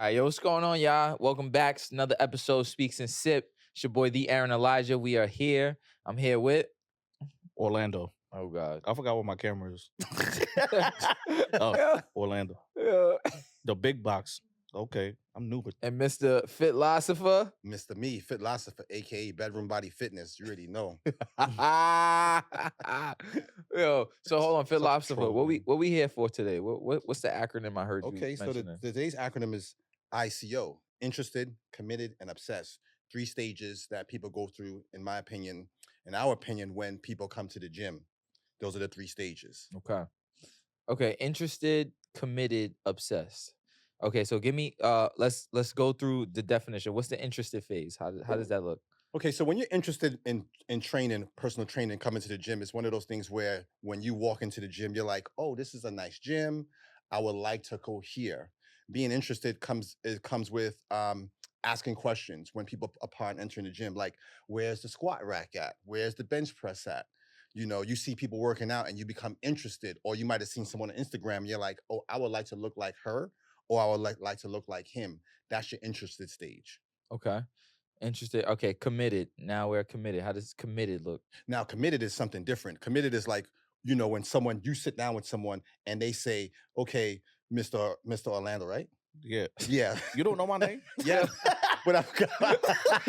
All right, yo, what's going on, y'all? Welcome back. It's another episode, Speaks and Sip. It's your boy, the Aaron Elijah. We are here. I'm here with. Orlando. Oh, God. I forgot what my camera is. Yeah. Orlando. Yeah. The big box. Okay, I'm new, but And Mr. Fitlosopher. Mr. Me, Fitlosopher, aka Bedroom Body Fitness. You already know. Yo, so hold on, Such a Fitlosopher. troll, What we here for today? What's the acronym I heard Okay, you so mentioning? today's acronym is ICO: interested, committed, and obsessed. 3 stages that people go through, in my opinion, in our opinion, when people come to the gym. Those are the 3 stages. Okay. Okay, interested, committed, obsessed. Okay, so give me let's go through the definition. What's the interested phase? How does that look? Okay, so when you're interested in training, personal training, coming to the gym, it's one of those things where when you walk into the gym, you're like, "Oh, this is a nice gym. I would like to go here." Being interested comes with asking questions when people upon entering the gym, like, "Where's the squat rack at? Where's the bench press at?" You know, you see people working out and you become interested, or you might have seen someone on Instagram. And you're like, "Oh, I would like to look like her, or I would like to look like him." That's your interested stage. Okay. Interested. Okay, committed. Now we're committed. How does committed look? Now, committed is something different. Committed is like, you know, when someone you sit down with someone and they say, "Okay, Mr. Orlando, right?" yeah. Yeah, You don't know my name? yeah. But I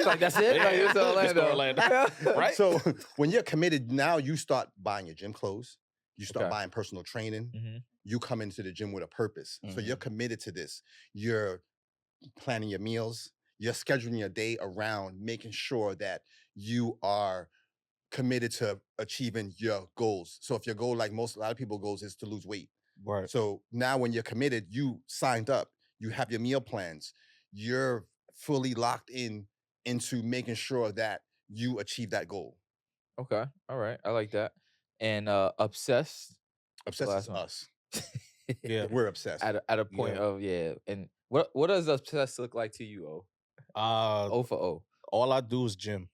Like that's it. Like, it's Mr. Orlando. Orlando. Right? So when you're committed, now you start buying your gym clothes. You start Okay. buying personal training. Mm-hmm. You come into the gym with a purpose. So you're committed to this. You're planning your meals. You're scheduling your day around making sure that you are committed to achieving your goals. So if your goal, like a lot of people goals, is to lose weight. Right. So now when you're committed, you signed up, you have your meal plans, you're fully locked into making sure that you achieve that goal. Okay. All right. I like that. And obsessed. Obsessed last is one. us. Yeah. We're obsessed. At a point Yeah. of And what does obsessed look like to you? O for O. All I do is gym.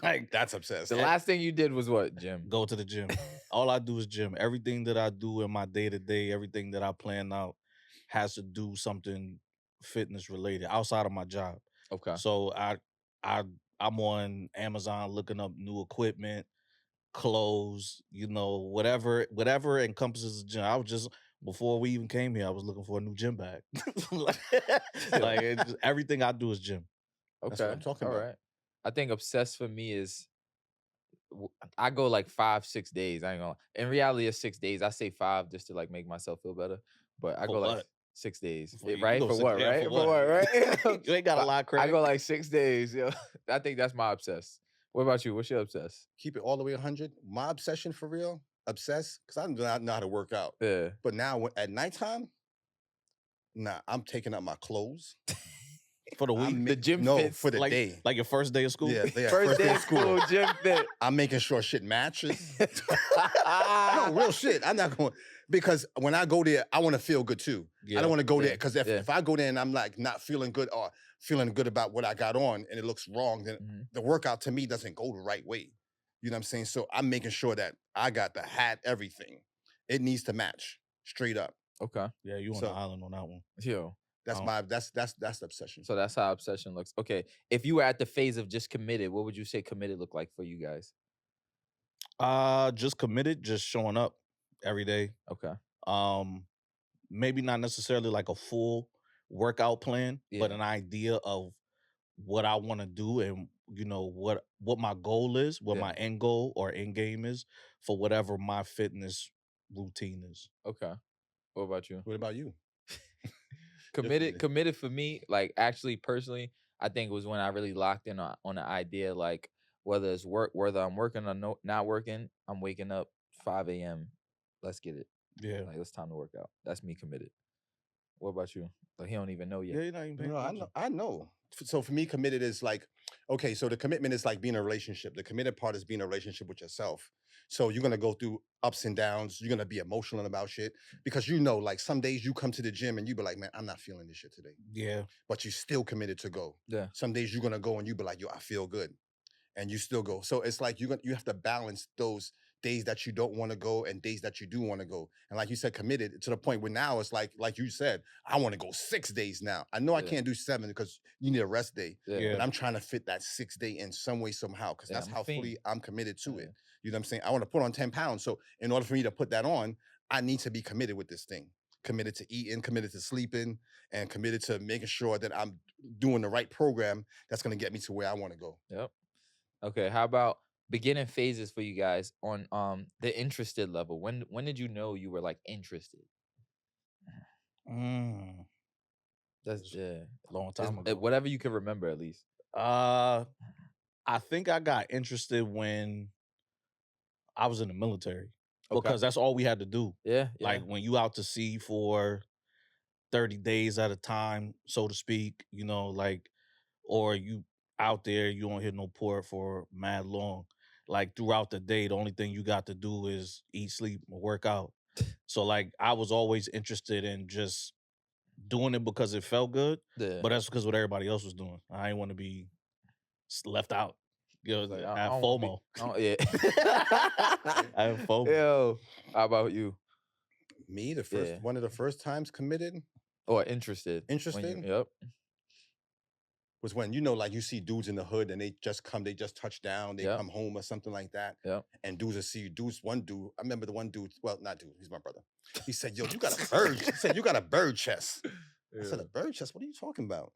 Like That's obsessed. The last thing you did was what, Jim? go to the gym. All I do is gym. Everything that I do in my day-to-day, everything that I plan out has to do something fitness related outside of my job. Okay. So I'm on Amazon looking up new equipment, clothes, you know, whatever encompasses the gym. I was just before we even came here, I was looking for a new gym bag. Everything I do is gym. That's what Okay. I'm talking All about. right. I think obsessed for me is I go like 5-6 days. I ain't gonna. In reality, it's 6 days. I say 5 just to like make myself feel better. But I For go like what? 6 days, For- you right? go For six- what? yeah, Right? for For what? what? Right? You ain't got a lot, I Craig. go like 6 days. Yeah, I think that's my obsessed. What about you? What's your obsessed? Keep it all the way 100. My obsession for real, obsessed, because I do not know how to work out. Yeah. But now at nighttime, nah, I'm taking out my clothes. For the I'm week. ma- The gym no, fits. for the like, day. like your first day of school. Yeah, First day of school, gym fit. I'm making sure shit matches. No, real shit. I'm not going because when I go there, I want to feel good too. Yeah. I don't want to go there Yeah, because yeah. if I go there and I'm like not feeling good or feeling good about what I got on and it looks wrong, then Mhm. the workout to me doesn't go the right way. You know what I'm saying? So I'm making sure that I got the hat, everything. It needs to match straight up. Okay. Yeah, you on So- the island on that one. Yo. That's Oh. that's the obsession. So that's how obsession looks. Okay. If you were at the phase of just committed, what would you say committed look like for you guys? Just committed, just showing up every day. Okay. Maybe not necessarily like a full workout plan, but Yeah. an idea of what I want to do and you know what my goal is, what Yeah. my end goal or end game is for whatever my fitness routine is. Okay. What about you? What about you? Committed for me, like actually personally, I think it was when I really locked in on the idea, like whether it's work, whether I'm working or not working, I'm waking up 5 a.m. Let's get it. Yeah. Like it's time to work out. That's me committed. What about you? Like he don't even know yet. Yeah, you're not even paying No, I attention. know. I know. So for me, committed is like, okay, so the commitment is like being in a relationship. The committed part is being in a relationship with yourself. So you're gonna go through ups and downs. You're gonna be emotional about shit because you know, like some days you come to the gym and you be like, man, I'm not feeling this shit today. Yeah. But you still committed to go. Yeah. Some days you're gonna go and you be like, yo, I feel good, and you still go. So it's like you have to balance those days that you don't want to go, and days that you do want to go. And like you said, committed to the point where now it's like you said, I want to go 6 days now. I know I Yeah. can't do 7 because you need a rest day, Yeah. Yeah. but I'm trying to fit that 6 day in some way, somehow, because Yeah, that's I'm a how fiend. fully I'm committed to Yeah. it. You know what I'm saying? I want to put on 10 pounds. So in order for me to put that on, I need to be committed with this thing. Committed to eating, committed to sleeping, and committed to making sure that I'm doing the right program that's going to get me to where I want to go. Yep. Okay. How about beginning phases for you guys on the interested level? When did you know you were like interested? That's It's yeah. a long Just, time ago. whatever you can remember at least. I think I got interested when I was in the military Okay. because that's all we had to do. Yeah. Like when you out to sea for 30 days at a time, so to speak, you know, like, or you out there, you don't hit no port for mad long. Like throughout the day, the only thing you got to do is eat, sleep, or work out. So like I was always interested in just doing it because it felt good, Yeah. but that's because what everybody else was doing. I didn't want to be left out. You know, Like, have don't wanna be- FOMO. I don't- yeah. I have FOMO. Yo, how about you? Me, the first Yeah. one of the first times committed Or interested? When you- Interested? Yep. was when, you know, like you see dudes in the hood and they just touch down, they Yep. come home or something like that. Yep. And dudes will see you. One dude, I remember the one dude, well, not dude, he's my brother. He said, yo, you got a bird. He said, you got a bird chest. I said, a bird chest? What are you talking about?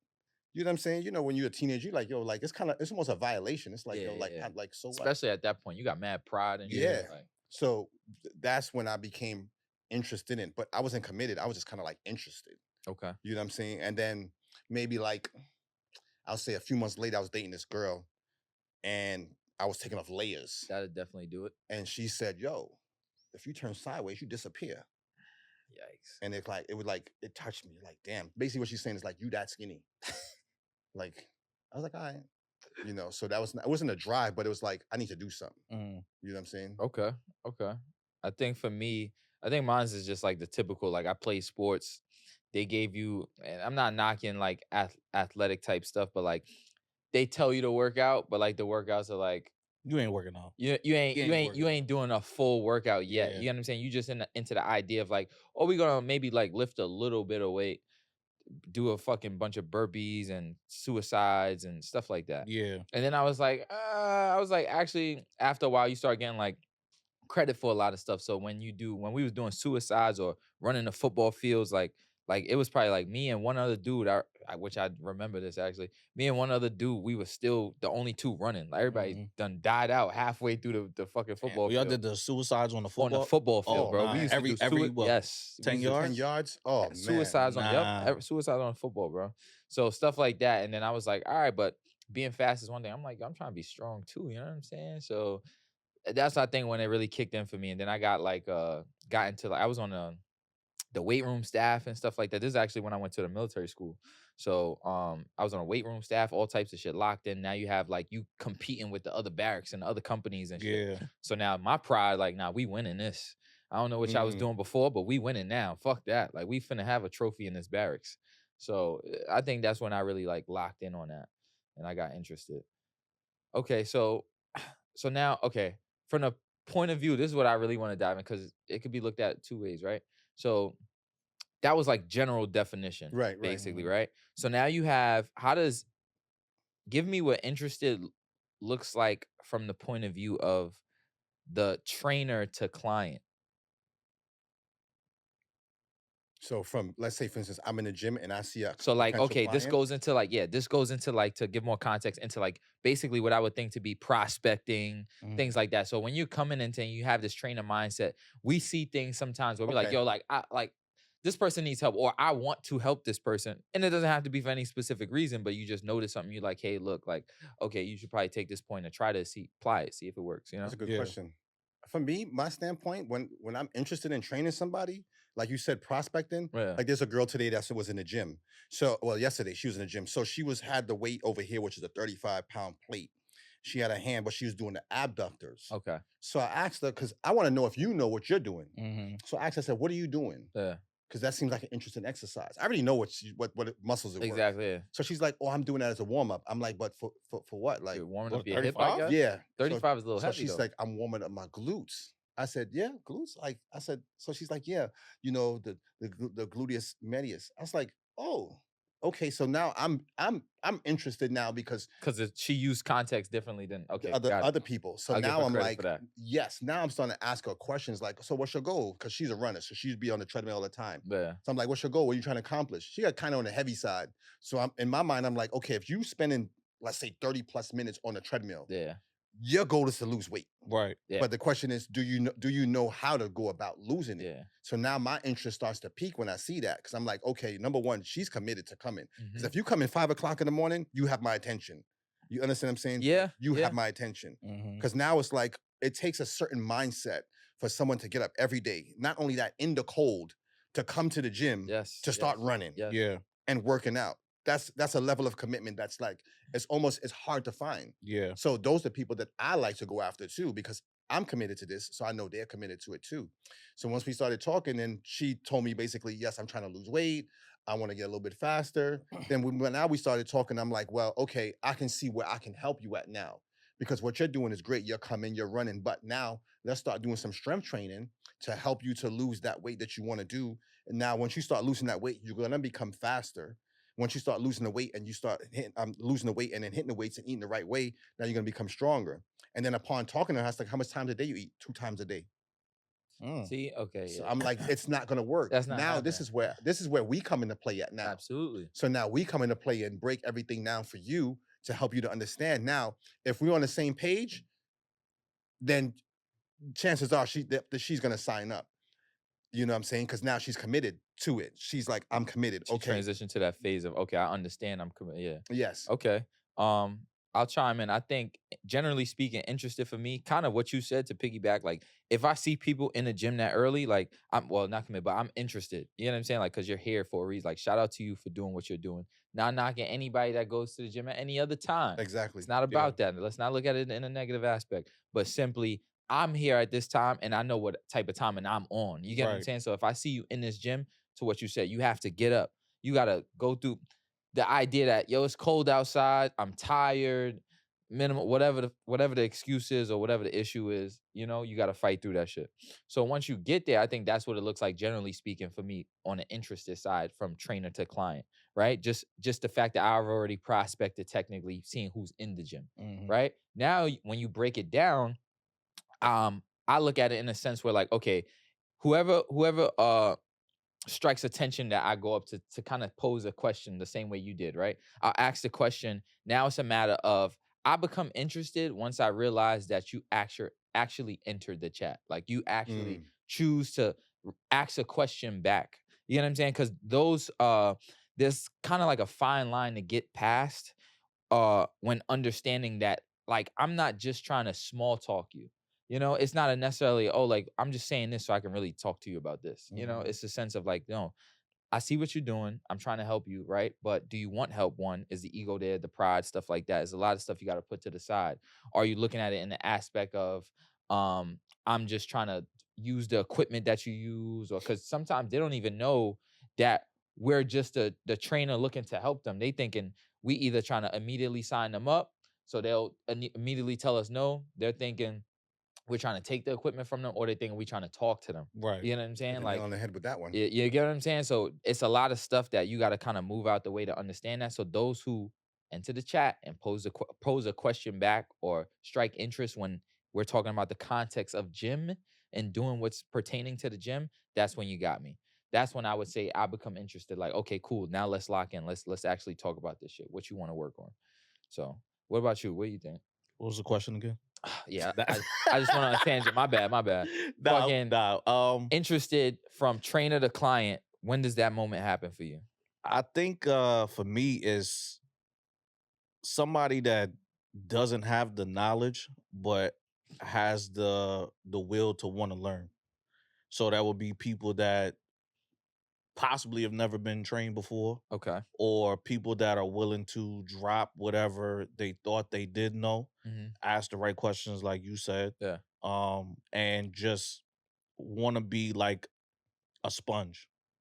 You know what I'm saying? You know, when you're a teenager, you're like, yo, like it's almost a violation. It's like, Yeah, yo, like, yeah. like so what? Especially at that point, you got mad pride and Yeah. shit. Like, So that's when I became interested in, but I wasn't committed. I was just kind of like interested. okay. You know what I'm saying? And then maybe like, I'll say a few months later, I was dating this girl and I was taking off layers. That'd definitely do it. And she said, yo, if you turn sideways, you disappear. Yikes. And it touched me. Like, damn. Basically what she's saying is like, you that skinny. Like, I was like, all right. You know, so it wasn't a drive, but it was like, I need to do something. Mm. You know what I'm saying? Okay. Okay. I think for me, I think mine's is just like the typical, like I play sports. They gave you, and I'm not knocking like athletic type stuff, but like they tell you to work out, but like the workouts are like, You ain't working out. you ain't doing a full workout yet. Yeah. You know what I'm saying? You just into the idea of like, oh, we're gonna maybe like lift a little bit of weight, do a fucking bunch of burpees and suicides and stuff like that. Yeah. And then I was like, actually, after a while, you start getting like credit for a lot of stuff. So when we was doing suicides or running the football fields, like it was probably like me and one other dude, which I remember this actually, me and one other dude, we were still the only two running. Like everybody done died out halfway through the fucking football Y'all field. did the suicides on the On football? the football field, Oh, bro. nah. We used to do every what, yes, we 10 used to- yards? 10 yards? Oh, man. suicides on Nah. suicides on football, bro. So stuff like that. And then I was like, all right, but being fast is one thing. I'm like, I'm trying to be strong too. You know what I'm saying? So that's I think when it really kicked in for me. And then I got like got into like I was on the weight room staff and stuff like that. This is actually when I went to the military school. So I was on a weight room staff, all types of shit locked in. Now you have like you competing with the other barracks and the other companies and shit. Yeah. So now my pride, like, nah, we winning this. I don't know what y'all was doing before, but we winning now. Fuck that. Like we finna have a trophy in this barracks. So I think that's when I really like locked in on that and I got interested. Okay, so now, okay, from the point of view, this is what I really want to dive in because it could be looked at two ways, right? So that was like general definition, Right. basically, right? So now you have give me what interested looks like from the point of view of the trainer to client. So from, let's say, for instance, I'm in the gym and I see a So like, potential okay, this client. goes into like, this goes into like, to give more context into like basically what I would think to be prospecting, things like that. So when you're coming into and you have this trainer mindset, we see things sometimes where we're like, Okay. yo, like this person needs help, or I want to help this person. And it doesn't have to be for any specific reason, but you just notice something, you're like, hey, look, like, okay, you should probably take this point and try to apply it, see if it works, you know? That's a good Yeah. question. For me, my standpoint, when I'm interested in training somebody, like you said, prospecting, Yeah. like there's a girl today that was in the gym. So, well, yesterday she was in the gym. So she had the weight over here, which is a 35-pound plate. She had a hand, but she was doing the abductors. Okay. So I asked her, because I want to know if you know what you're doing. Mm-hmm. So I asked her, I said, what are you doing? Yeah. Because that seems like an interesting exercise. I already know what muscles it works. Exactly. Yeah. So she's like, oh, I'm doing that as a warm-up. I'm like, but for what? Like, You're warming what, up your hip, I 35? guess? yeah. 35 is a little So heavy, she's though. like, I'm warming up my glutes. I said, yeah, glutes. Like I said, so she's like, yeah, the gluteus medius. I was like, oh, okay. So now I'm interested now because Because she used context differently than the okay, other got it. other people. So I'll give now her I'm credit for like, that. yes. Now I'm starting to ask her questions like, so what's your goal? Because she's a runner, so she'd be on the treadmill all the time. Yeah. So I'm like, what's your goal? What are you trying to accomplish? She got kind of on the heavy side. So I'm in my mind, I'm like, okay, if you spending, let's say 30 plus minutes on the treadmill, Yeah. your goal is to lose weight. Right. Yeah. But the question is, do you know how to go about losing it? Yeah. So now my interest starts to peak when I see that because I'm like, okay, number one, she's committed to coming. Because Mhm. if you come in 5 o'clock in the morning, you have my attention. You understand what I'm saying? Yeah. You yeah. have my attention. Mhm. Because now it's like it takes a certain mindset for someone to get up every day. Not only that, in the cold, to come to the gym Yes. to start yes, running Yes. Yeah. and working out. That's a level of commitment that's like it's hard to find. Yeah. So those are people that I like to go after too because I'm committed to this, so I know they're committed to it too. So once we started talking, then she told me basically, yes, I'm trying to lose weight. I want to get a little bit faster. Then when now we started talking, I'm like, well, okay, I can see where I can help you at now because what you're doing is great. You're coming, you're running, but now let's start doing some strength training to help you to lose that weight that you want to do. And now, once you start losing that weight, you're gonna become faster. Once you start losing the weight and you start losing the weight and then hitting the weights and eating the right way, now you're gonna become stronger. And then upon talking to her, I was like, how much times a day you eat? 2 times a day. Mm. See, okay. So Yeah. I'm like, it's not gonna work. That's not Now this happening. is where we come into play at now. Absolutely. So now we come into play and break everything down for you to help you to understand. Now, if we're on the same page, then chances are that she's gonna sign up. You know what I'm saying? Because now she's committed to it. She's like, I'm committed. She Okay. transitioned to that phase of okay, I understand. I'm committed. Yeah. Yes. Okay. I'll chime in. I think generally speaking, interested for me, kind of what you said to piggyback, like if I see people in the gym that early, like I'm well, not committed, but I'm interested. You know what I'm saying? Like, cause you're here for a reason. Like, shout out to you for doing what you're doing. Not knocking anybody that goes to the gym at any other time. Exactly. It's not Yeah. about that. Let's not look at it in a negative aspect, but simply I'm here at this time and I know what type of time and I'm on. You get what I'm Right. saying? So if I see you in this gym, to what you said, you have to get up. You gotta go through the idea that yo, it's cold outside, I'm tired, minimum, whatever the excuse is or whatever the issue is, you got to fight through that shit. So once you get there, I think that's what it looks like, generally speaking, for me on the interested side from trainer to client, right? Just the fact that I've already prospected, technically seeing who's in the gym, Mhm. right? Now when you break it down, I look at it in a sense where like, okay, whoever strikes attention that I go up to kind of pose a question the same way you did, right? I'll ask the question. Now it's a matter of I become interested once I realize that you actually entered the chat. Like you actually choose to ask a question back. You know what I'm saying? Because those there's kind of like a fine line to get past when understanding that like I'm not just trying to small talk you. It's not a necessarily, oh, like I'm just saying this so I can really talk to you about this. Mhm. It's a sense of like, no, I see what you're doing. I'm trying to help you, right? But do you want help? One, is the ego there, the pride, stuff like that. There's a lot of stuff you got to put to the side. Are you looking at it in the aspect of I'm just trying to use the equipment that you use, or because sometimes they don't even know that we're just the trainer looking to help them. They thinking we either trying to immediately sign them up, so they'll immediately tell us no. They're thinking we're trying to take the equipment from them, or they thinking we trying to talk to them. Right. You know what I'm Hit saying? the Like nail on the head with that one. you get what I'm saying? So it's a lot of stuff that you got to kind of move out the way to understand that. So those who enter the chat and pose a question back or strike interest when we're talking about the context of gym and doing what's pertaining to the gym, that's when you got me. That's when I would say I become interested. Like, okay, cool. Now let's lock in. Let's actually talk about this shit. What you want to work on. So, what about you? What do you think? What was the question again? Yeah, That- I just went on a tangent. My bad. Nah, Fucking nah, interested from trainer to client. When does that moment happen for you? I think for me is somebody that doesn't have the knowledge but has the will to want to learn. So that would be people that possibly have never been trained before, Okay. or people that are willing to drop whatever they thought they did know, ask the right questions like you said, Yeah. and just want to be like a sponge,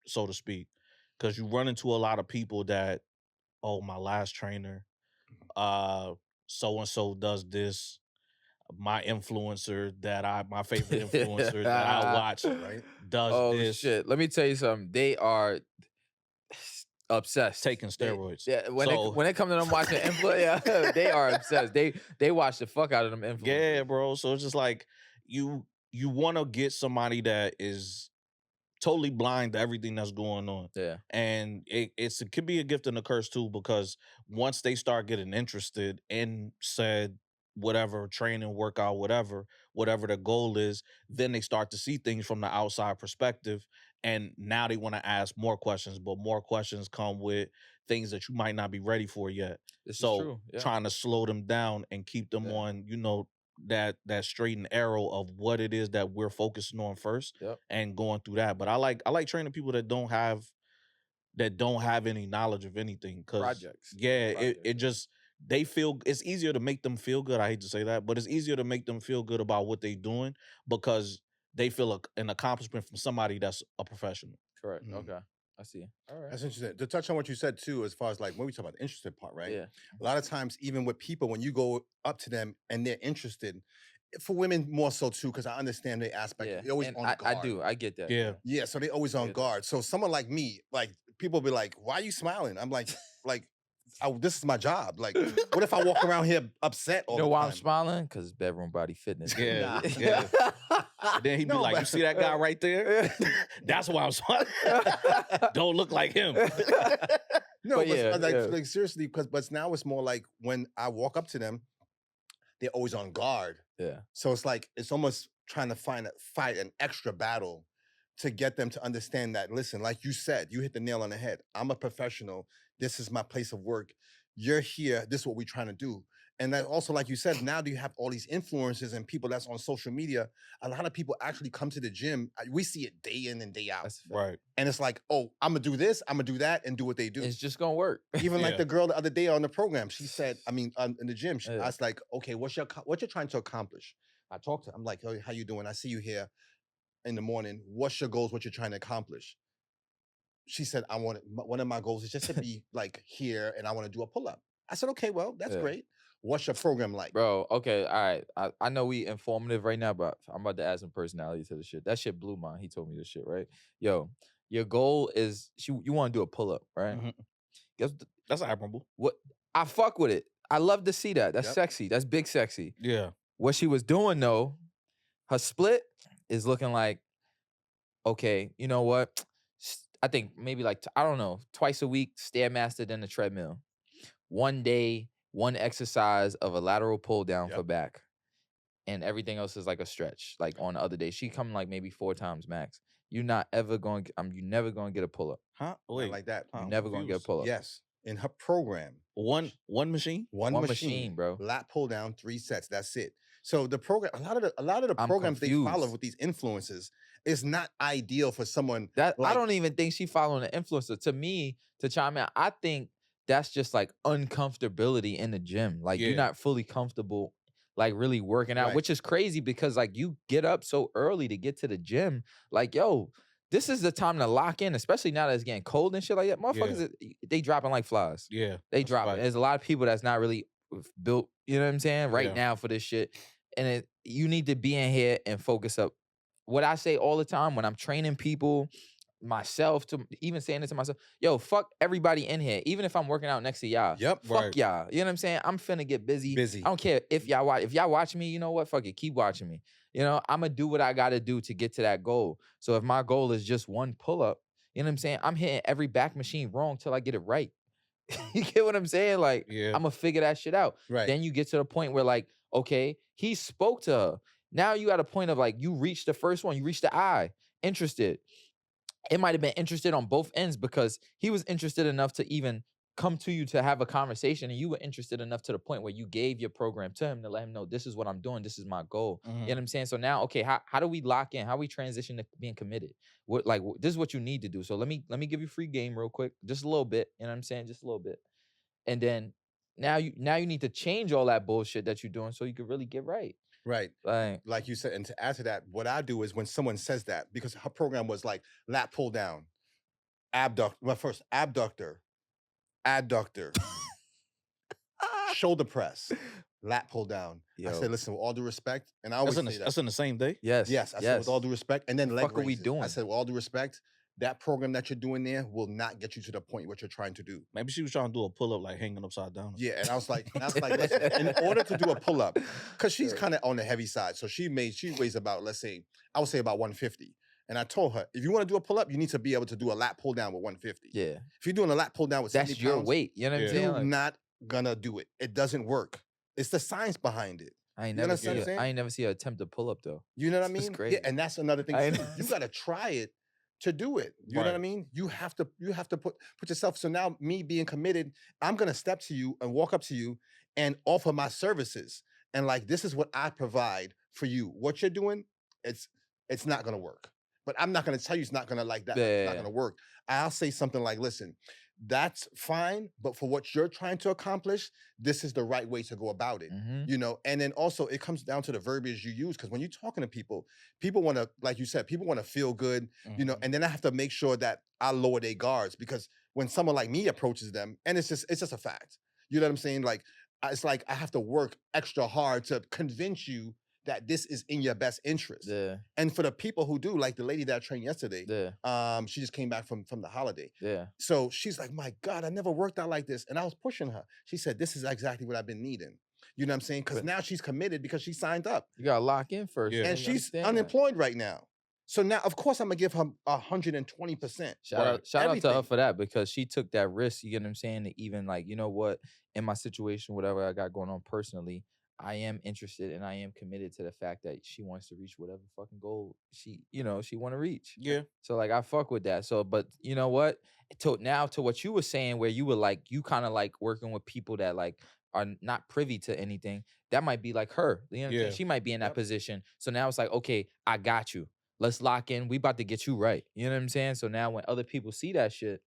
so to speak. Because you run into a lot of people that, oh, my last trainer, so and so does this. my influencer my favorite influencer that I watch Right? does Oh this, shit! Let me tell you something. They are obsessed. taking steroids. Yeah, So when it comes to them watching influence, they are obsessed. They watch the fuck out of them influencers. yeah, bro. So it's just like you want to get somebody that is totally blind to everything that's going on. Yeah. And it could be a gift and a curse too, because once they start getting interested in said whatever training, workout, whatever the goal is, then they start to see things from the outside perspective. And now they want to ask more questions, but more questions come with things that you might not be ready for yet. This is So true. Yeah. trying to slow them down and keep them Yeah. on, that straight and arrow of what it is that we're focusing on first Yep. and going through that. But I like training people that don't have any knowledge of anything. Cause Projects. yeah, Projects, it just they feel it's easier to make them feel good. I hate to say that, but it's easier to make them feel good about what they're doing because they feel an accomplishment from somebody that's a professional. Correct. Mhm. Okay. I see. All right. That's interesting. To touch on what you said too, as far as like when we talk about the interested part, right? Yeah. A lot of times, even with people, when you go up to them and they're interested, for women more so too, because I understand the aspect. Yeah. They're always And on I guard. do. I get that. Yeah. Yeah, so they always on Yeah. guard. So someone like me, like people be like, "Why are you smiling?" I'm like, this is my job. Like, what if I walk around here upset all You know the why time? I'm smiling? Because it's bedroom body fitness. Yeah, Nah. yeah. And then he'd be No, like, but- "You see that guy right there? That's why I'm smiling. Don't look like him." No, But but yeah, like, yeah. like seriously, but now it's more like when I walk up to them, they're always on guard. Yeah. So it's like it's almost trying to fight an extra battle to get them to understand that. Listen, like you said, you hit the nail on the head. I'm a professional. This is my place of work. You're here. This is what we're trying to do. And then also, like you said, now do you have all these influencers and people that's on social media? A lot of people actually come to the gym. We see it day in and day out. That's a fact. Right. And it's like, oh, I'm gonna do this, I'm gonna do that, and do what they do. It's just gonna work. Even like Yeah. the girl the other day on the program, she said, in the gym, I Yeah. was like, okay, what you're trying to accomplish? I talked to her. I'm like, oh, how you doing? I see you here in the morning. What's your goals? What you're trying to accomplish? She said, one of my goals is just to be like here, and I want to do a pull up. I said, okay, well, that's Yeah. great. What's your program like? Bro, okay, all right. I know we informative right now, but I'm about to add some personality to the shit. That shit blew mine. He told me this shit, right? Yo, your goal is you want to do a pull-up, right? Mhm. Guess That's admirable. what I fuck with it. I love to see that. That's Yep. sexy. That's big sexy. Yeah. What she was doing though, her split is looking like, okay, you know what? I think maybe like I don't know, twice a week, Stairmaster, then the treadmill. One day, one exercise of a lateral pull down for Yep. back, and everything else is like a stretch. Like on the other day, she come like maybe 4 times max. You're not ever going. You never going to get a pull up. Huh? I Wait. like that. You I'm never going to get a confused. pull up. Yes, in her program, One machine? one One machine, machine, bro. lat pull down, 3 sets. That's it. So the program, a lot of the I'm programs they follow confused. with these influences is not ideal for someone. That I Like- don't even think she following an influencer. To me, to chime in, I think that's just like uncomfortability in the gym. Like Yeah. you're not fully comfortable, like really working out, Right. which is crazy because like you get up so early to get to the gym. Like, yo, this is the time to lock in, especially now that it's getting cold and shit like that. Motherfuckers, they dropping like flies. Yeah. They that's dropping. right. There's a lot of people that's not really built, you know what I'm saying, right Yeah. now for this shit. And you need to be in here and focus up. What I say all the time when I'm training people, myself, to even saying it to myself, yo, fuck everybody in here. Even if I'm working out next to y'all. Yep. Fuck Right. y'all. You know what I'm saying? I'm finna get busy. Busy. I don't care if y'all watch. If y'all watch me, you know what? Fuck it. Keep watching me. You know, I'm gonna do what I gotta do to get to that goal. So if my goal is just one pull up, you know what I'm saying? I'm hitting every back machine wrong till I get it right. You get what I'm saying? Like, Yeah. I'm gonna figure that shit out. Right. Then you get to the point where like, okay, he spoke to her. Now you at a point of like, you reached the first one, you reached the eye, interested. It might have been interested on both ends because he was interested enough to even come to you to have a conversation, and you were interested enough to the point where you gave your program to him to let him know this is what I'm doing, this is my goal. Mhm. You know what I'm saying? So now, okay, how do we lock in? How we transition to being committed? What this is what you need to do. So let me give you free game real quick, just a little bit. You know what I'm saying? Just a little bit, and then now you need to change all that bullshit that you're doing so you can really get right. Right. Like You said, and to add to that, what I do is when someone says that, because her program was like lat pull down, abductor, well, first abductor, adductor, shoulder press, lat pull down. I Yo. said, listen, with all due respect, and I always That's in, say the, that. that's in the same day. Yes. Yes, I said with all due respect, and then The leg fuck are we raises. I doing? said with all due respect, that program that you're doing there will not get you to the point what you're trying to do. Maybe she was trying to do a pull up like hanging upside down. Yeah, and I was like, listen, in order to do a pull up, because she's kind of on the heavy side, so she weighs about, let's say, I would say about 150. And I told her, if you want to do a pull up, you need to be able to do a lat pull down with 150. Yeah. If you're doing a lat pull down with 70 That's your pounds, weight. You know what I'm Yeah. saying? you're Like, not gonna do it. It doesn't work. It's the science behind it. I ain't You never understand what I'm see. saying? I ain't never see an attempt to pull up though. You know what I It's mean? crazy. Yeah, and that's another thing I too. know. You gotta try it to do it. You know what I Right. mean? You have to put yourself. So now me being committed, I'm gonna step to you and walk up to you and offer my services. And like, this is what I provide for you. What you're doing, it's not gonna work. But I'm not gonna tell you it's not gonna like that. It's not Yeah. gonna work. I'll say something like, listen, that's fine, but for what you're trying to accomplish, this is the right way to go about it. Mhm. You know, and then also it comes down to the verbiage you use, because when you're talking to people want to, like you said, people want to feel good, you know, Mhm. and then I have to make sure that I lower their guards, because when someone like me approaches them, and it's just a fact, you know what I'm saying? Like, it's like I have to work extra hard to convince you that this is in your best interest. Yeah. And for the people who do, like the lady that I trained yesterday, Yeah. she just came back from the holiday. Yeah. So she's like, my God, I never worked out like this. And I was pushing her. She said, this is exactly what I've been needing. You know what I'm saying? Because But- now she's committed because she signed up. You gotta lock in first. Yeah. man. And You she's understand that. unemployed right now. So now, of course, I'm gonna give her 120%. Shout out to her Everything. for that, because she took that risk. You get what I'm saying? To even like, you know what, in my situation, whatever I got going on personally, I am interested and I am committed to the fact that she wants to reach whatever fucking goal she want to reach. Yeah. So like I fuck with that. So, but you know what? To what you were saying, where you were like, you kind of like working with people that like are not privy to anything. That might be like her. You know what I'm saying? Yeah. She might be in that Yep. position. So now it's like, okay, I got you. Let's lock in. We about to get you right. You know what I'm saying? So now when other people see that shit,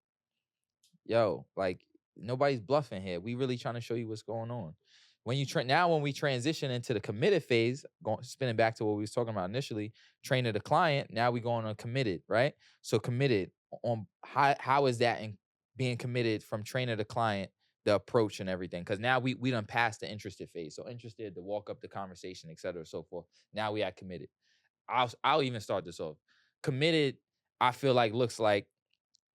yo, like nobody's bluffing here. We really trying to show you what's going on. When you when we transition into the committed phase, spinning back to what we was talking about initially, training the client, now we going on committed, right? So committed on how is that in being committed from training the client, the approach and everything? Because now we done passed the interested phase. So interested to walk up the conversation, et cetera, so forth. Now we at committed. I'll even start this off. Committed, I feel like looks like,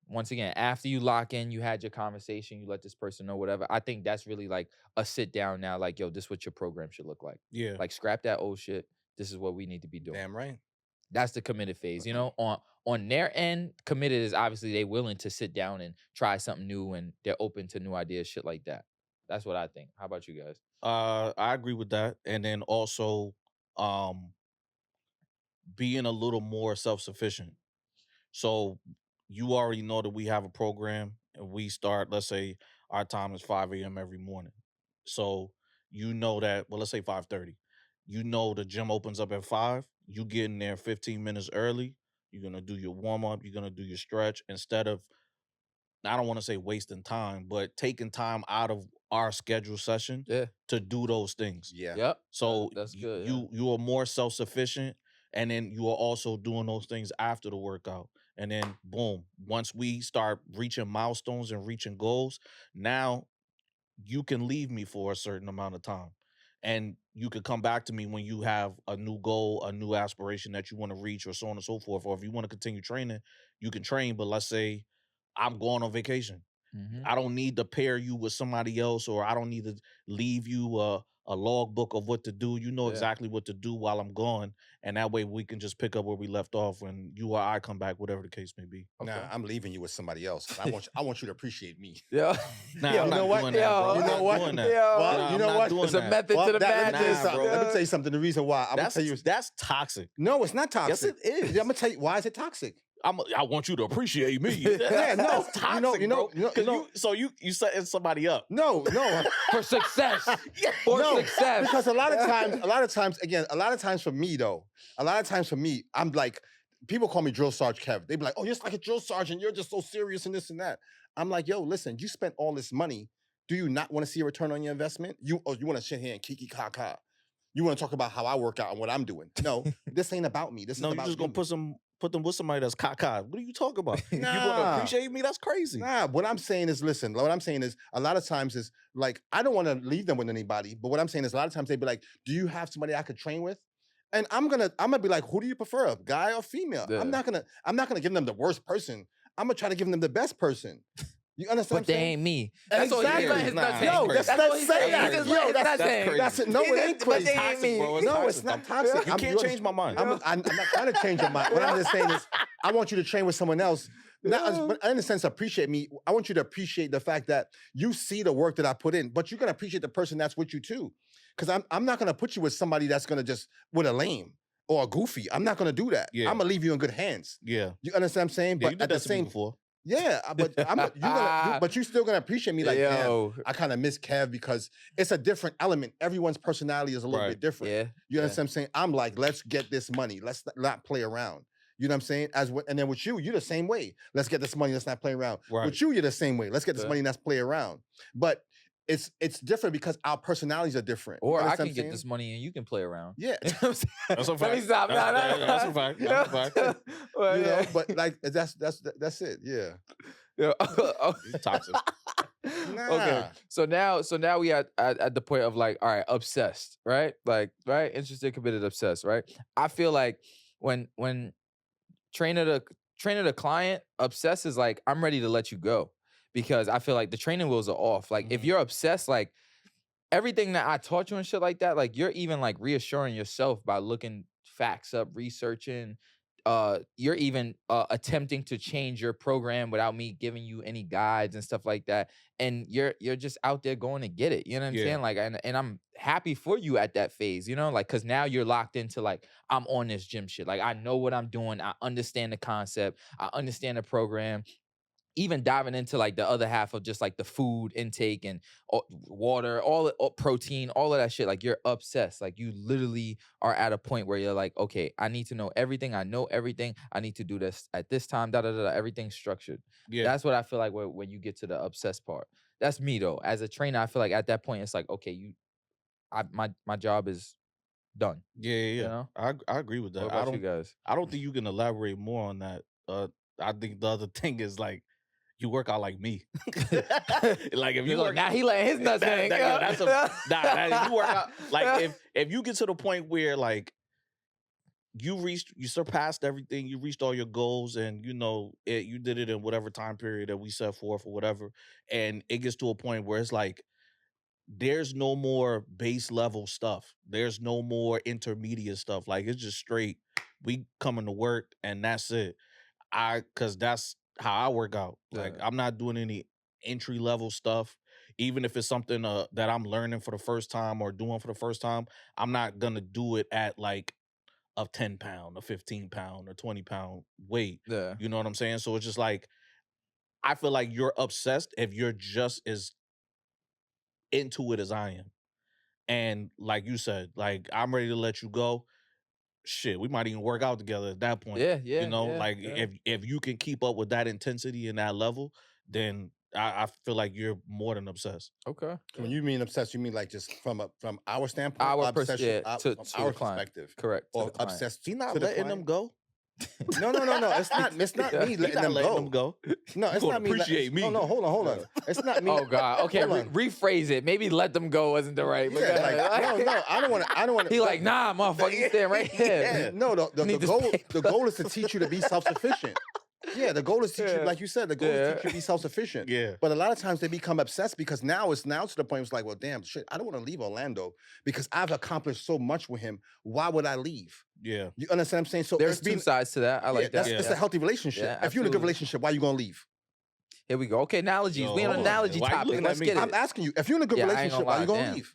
once again, after you lock in, you had your conversation, you let this person know whatever. I think that's really like a sit down now, like, yo, this is what your program should look like. Yeah. Like, scrap that old shit. This is what we need to be doing. Damn right. That's the committed phase. You know, on their end, committed is obviously they willing to sit down and try something new and they're open to new ideas, shit like that. That's what I think. How about you guys? I agree with that. And then also being a little more self-sufficient. So you already know that we have a program and we start, let's say our time is 5 a.m. every morning. So you know that, well, let's say 5:30. You know the gym opens up at 5. You get in there 15 minutes early. You're going to do your warm-up. You're going to do your stretch instead of, I don't want to say wasting time, but taking time out of our scheduled session Yeah. to do those things. Yeah. Yep. So That's good. yeah. you are more self-sufficient, and then you are also doing those things after the workout. And then boom, once we start reaching milestones and reaching goals, now you can leave me for a certain amount of time. And you could come back to me when you have a new goal, a new aspiration that you want to reach, or so on and so forth. Or if you want to continue training, you can train. But let's say I'm going on vacation. Mhm. I don't need to pair you with somebody else, or I don't need to leave you a logbook of what to do. You know Yeah. exactly what to do while I'm gone. And that way we can just pick up where we left off when you or I come back, whatever the case may be. Okay. Nah, I'm leaving you with somebody else. I want you to appreciate me. Yeah. Nah, Yo, I'm you not know what? doing that, bro. Yo, I'm you know not what? doing that. Yo. Well, Nah, you I'm know not what? doing It's a that. method to the let me tell you madness. something. Let me tell you something. The reason why I'm gonna tell you, That's toxic. no, it's not Yes, toxic. it is. I'm gonna tell you why is it toxic. I want you to appreciate me. Yeah, no, That's toxic, you know, bro. you know, 'Cause so you setting somebody up. No, For success. Yeah. For no, success. because a lot of times for me though, I'm like, people call me Drill Sergeant Kev. They be like, oh, you're just like a drill sergeant. You're just so serious and this and that. I'm like, yo, listen, you spent all this money. Do you not want to see a return on your investment? You want to sit here and kiki kaka. You want to talk about how I work out and what I'm doing. No, this ain't about me. This No, is you're about just gonna put some put them with somebody that's cockeyed. What are you talking about? You want to Nah. appreciate me? That's crazy. Nah, what I'm saying is, listen, what I'm saying is a lot of times is like, I don't want to leave them with anybody, but what I'm saying is a lot of times they'd be like, do you have somebody I could train with? And I'm gonna be like, who do you prefer, a guy or female? Yeah. I'm not gonna give them the worst person. I'm gonna try to give them the best person. You understand? But what I'm they saying? ain't me. That's what he's Exactly. his Nah, nuts that's saying. Yo, crazy. that's what he's say saying. that. He's just Yo, letting his that's nuts hang. crazy. That's it. No, He it just- ain't but crazy. they ain't Toxic, me. bro. It's No, toxic. it's not toxic. You can't change my mind. I'm not trying to change your mind. What I'm just saying is, I want you to train with someone else. Not, but in a sense, appreciate me. I want you to appreciate the fact that you see the work that I put in, but you're gonna appreciate the person that's with you too. Because I'm not gonna put you with somebody that's gonna just with a lame or a goofy. I'm not gonna do that. Yeah. I'm gonna leave you in good hands. Yeah. You understand what I'm saying? Yeah, you But did at the that to me same, before. yeah. But but you still gonna appreciate me like, damn, Yo. I kind of miss Kev because it's a different element. Everyone's personality is a little Right. bit different. Yeah. You understand what I'm saying? I'm like, let's get this money. Let's not play around. You know what I'm saying? And then with you, you're the same way. Let's get this money. Let's not play around. Right. With you, you're the same way. Let's get this Yeah. money. Let's play around. But it's different because our personalities are different. You Or I understand can what I'm get saying? this money and you can play around. Yeah. You know what I'm saying? That's a Let me fact. stop. That's a fact. That's a fact. Well, You know, yeah. but like that's it. Yeah. Yeah. He's toxic. Okay. Nah. So now we at the point of like, all right, obsessed, right? Like, right, interested, committed, obsessed, right? I feel like when trainer to client, obsessed is like, I'm ready to let you go because I feel like the training wheels are off. Like, if Mhm. you're obsessed, like everything that I taught you and shit like that, like you're even like reassuring yourself by looking facts up, researching. You're even attempting to change your program without me giving you any guides and stuff like that. And you're just out there going to get it. You know what I'm Yeah. saying? Like, and I'm happy for you at that phase, you know, like, cause now you're locked into like, I'm on this gym shit. Like, I know what I'm doing. I understand the concept. I understand the program. Even diving into like the other half of just like the food intake and water, all protein, all of that shit. Like, you're obsessed. Like, you literally are at a point where you're like, okay, I need to know everything. I know everything. I need to do this at this time. Da da da. Everything's structured. Yeah. That's what I feel like when you get to the obsessed part. That's me though. As a trainer, I feel like at that point it's like, okay, my job is done. Yeah, yeah, You yeah. know? I agree with that. What I about you don't guys? I don't think you can elaborate more on that. I think the other thing is like you work out like me. Like if you Look, work now he letting his nuts hang. that's you work out like if you get to the point where like you surpassed everything, you reached all your goals, and you know you did it in whatever time period that we set forth or whatever, and it gets to a point where it's like there's no more base level stuff. There's no more intermediate stuff. Like it's just straight. We coming to work and that's it. Cause that's how I work out. Like Yeah. I'm not doing any entry level stuff. Even if it's something that I'm learning for the first time or doing for the first time, I'm not gonna do it at like a 10-pound, a 15-pound, or 20-pound weight. Yeah. You know what I'm saying? So it's just like I feel like you're obsessed if you're just as into it as I am. And like you said, like I'm ready to let you go. Shit, we might even work out together at that point. Yeah, yeah. You know, yeah, like yeah. if you can keep up with that intensity and that level, then I feel like you're more than obsessed. Okay. When you mean obsessed, you mean like just from our standpoint, Our obsession, to from the our client. perspective, Correct. to or the client. obsessed. He not to the letting them client? go. No. It's not. It's not me He letting not them letting go. them go. No, it's gonna not me. appreciate me. No, hold on. It's not me. Oh God. Okay. Hold on. Rephrase it. Maybe let them go wasn't the right. but Yeah, go ahead. like no. I don't want to. He like, nah, motherfucker, you stand right here. Yeah. No, the Need this goal. paper. The goal is to teach you to be self-sufficient. Yeah, the goal is to teach you, Yeah. like you said, the goal is to Yeah. teach you to be self-sufficient. Yeah. But a lot of times they become obsessed because now to the point it's like, well, damn, shit, I don't want to leave Orlando because I've accomplished so much with him. Why would I leave? Yeah. You understand what I'm saying? So There's it's two being, sides to that. I like that's that. it's a healthy relationship. Yeah, if you're in a good absolutely. relationship, why you gonna leave? Here we go. Okay, analogies. Yo, we on hold on. analogy Why you topic. looking at Let's me? get I'm it. asking you, if you're in a good Yeah, I ain't relationship, gonna why you lie, gonna damn. leave?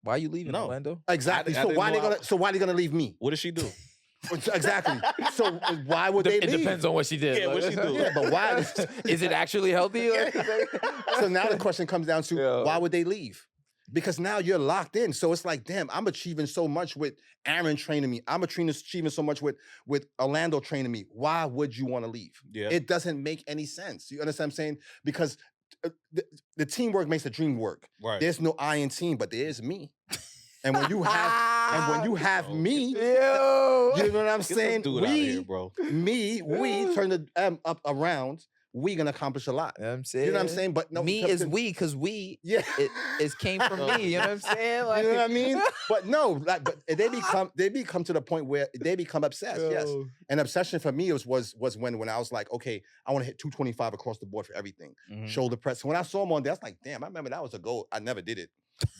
Why you leaving No. Orlando? Exactly. I So didn't why know they gonna leave me? What did she do? Exactly. So why would they It leave? depends on what she did. Yeah, what she do? Yeah, but why? Is it actually healthy? So now the question comes down to Yo. why would they leave? Because now you're locked in. So it's like, damn, I'm achieving so much with Aaron training me. I'm achieving so much with Orlando training me. Why would you want to leave? Yeah. It doesn't make any sense. You understand what I'm saying? Because the teamwork makes the dream work. Right. There's no I in team, but there is me. And when you have And when you have Yo, me, Yo. you know what I'm Get this saying? dude out of here, bro. We turn the up around. We gonna accomplish a lot. You know what I'm saying? You know what I'm saying? But no, me is we, because we Yeah. it came from me. You know what I'm saying? Like, You know what I mean? But no, like, but they become to the point where they become obsessed. Yes, Yo. an obsession for me was when I was like, okay, I want to hit 225 across the board for everything. Mhm. Shoulder press. When I saw him on there, I was like, damn, I remember that was a goal. I never did it.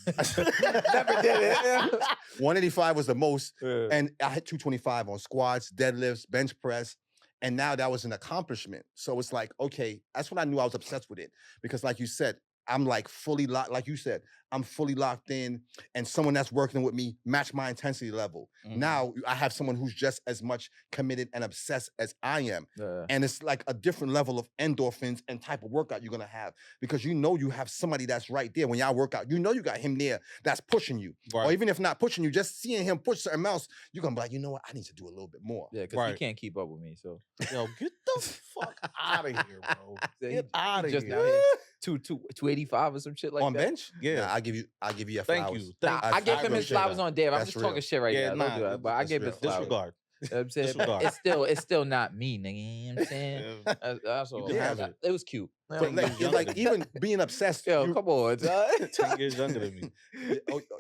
Never did it. 185 was the most, Yeah. and I hit 225 on squats, deadlifts, bench press. And now that was an accomplishment. So it's like, okay, that's when I knew I was obsessed with it. Because like you said, I'm like fully locked, like you said, I'm fully locked in, and someone that's working with me match my intensity level. Mhm. Now I have someone who's just as much committed and obsessed as I am. Yeah. And it's like a different level of endorphins and type of workout you're gonna have, because you know you have somebody that's right there when y'all work out. You know you got him there that's pushing you. Or Right. even if not pushing you, just seeing him push certain amounts, you're gonna be like, you know what, I need to do a little bit more. Yeah, because he Right. can't keep up with me. So Yo, get the fuck out of here, bro. he Get out of just here. now hit 285 or some shit like on that. bench? Yeah. Nah, I'll give you your Thank flowers. you. Nah, Thank I give him his appreciate flowers that. on Dave. I'm That's just talking real. shit right Yeah, now. nah, Don't do that. But I that's give real. his flowers. Disregard. You know what I'm saying? Disregard. It's still not me, nigga. You know what I'm saying? Yeah. That's all. can have it. It was cute. But Ten like, years younger like than even being obsessed. Yo, you- come on. dog. 10 years younger than me.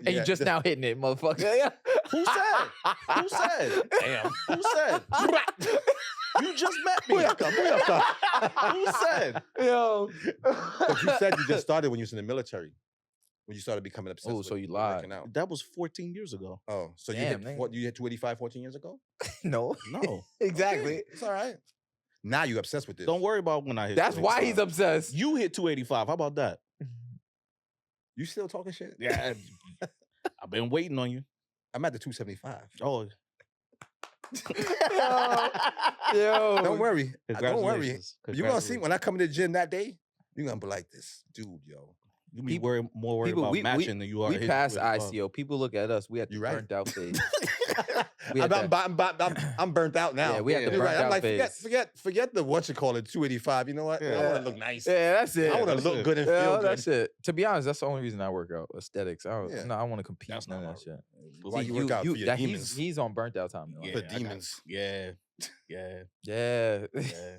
And you just now hitting it, motherfucker. Who said? Who said? Damn. Who said? You just met me. Who said? Yo. But you said you just started when you was in the military. When you started becoming obsessed. Oh, with so you working lied. out. That was 14 years ago. Oh, so Damn, you nigga. hit you hit 285 14 years ago? No. No. Exactly. Okay, it's all right. Now you obsessed with this. Don't worry about when I hit. That's why he's 285. obsessed. You hit 285. How about that? You still talking shit? Yeah. I've been waiting on you. I'm at the 275. Oh. Yo. Don't worry. Don't worry. Congratulations. You're gonna see when I come to the gym that day, you're gonna be like this, dude, yo. You be People- more worried people- about we- matching than you are. We hitting passed 285. ICO. People look at us. We at the You right. burnt out phase. We had I'm burnt out now. Yeah, we had the Yeah. You're burnt right. I'm out like, phase. forget the what you call it, 285. You know what? I Yeah. want to look nice. Yeah, that's it. I want to that's look it. good and Yeah, feel good. that's it. To be honest, that's the only reason I work out. Aesthetics. I don't. Yeah. No, I want to compete. That's None not of that my- shit. Why you work out for your that demons? He's on burnt out time. though. Yeah, For I got- demons. Yeah. Yeah. Yeah. Yeah.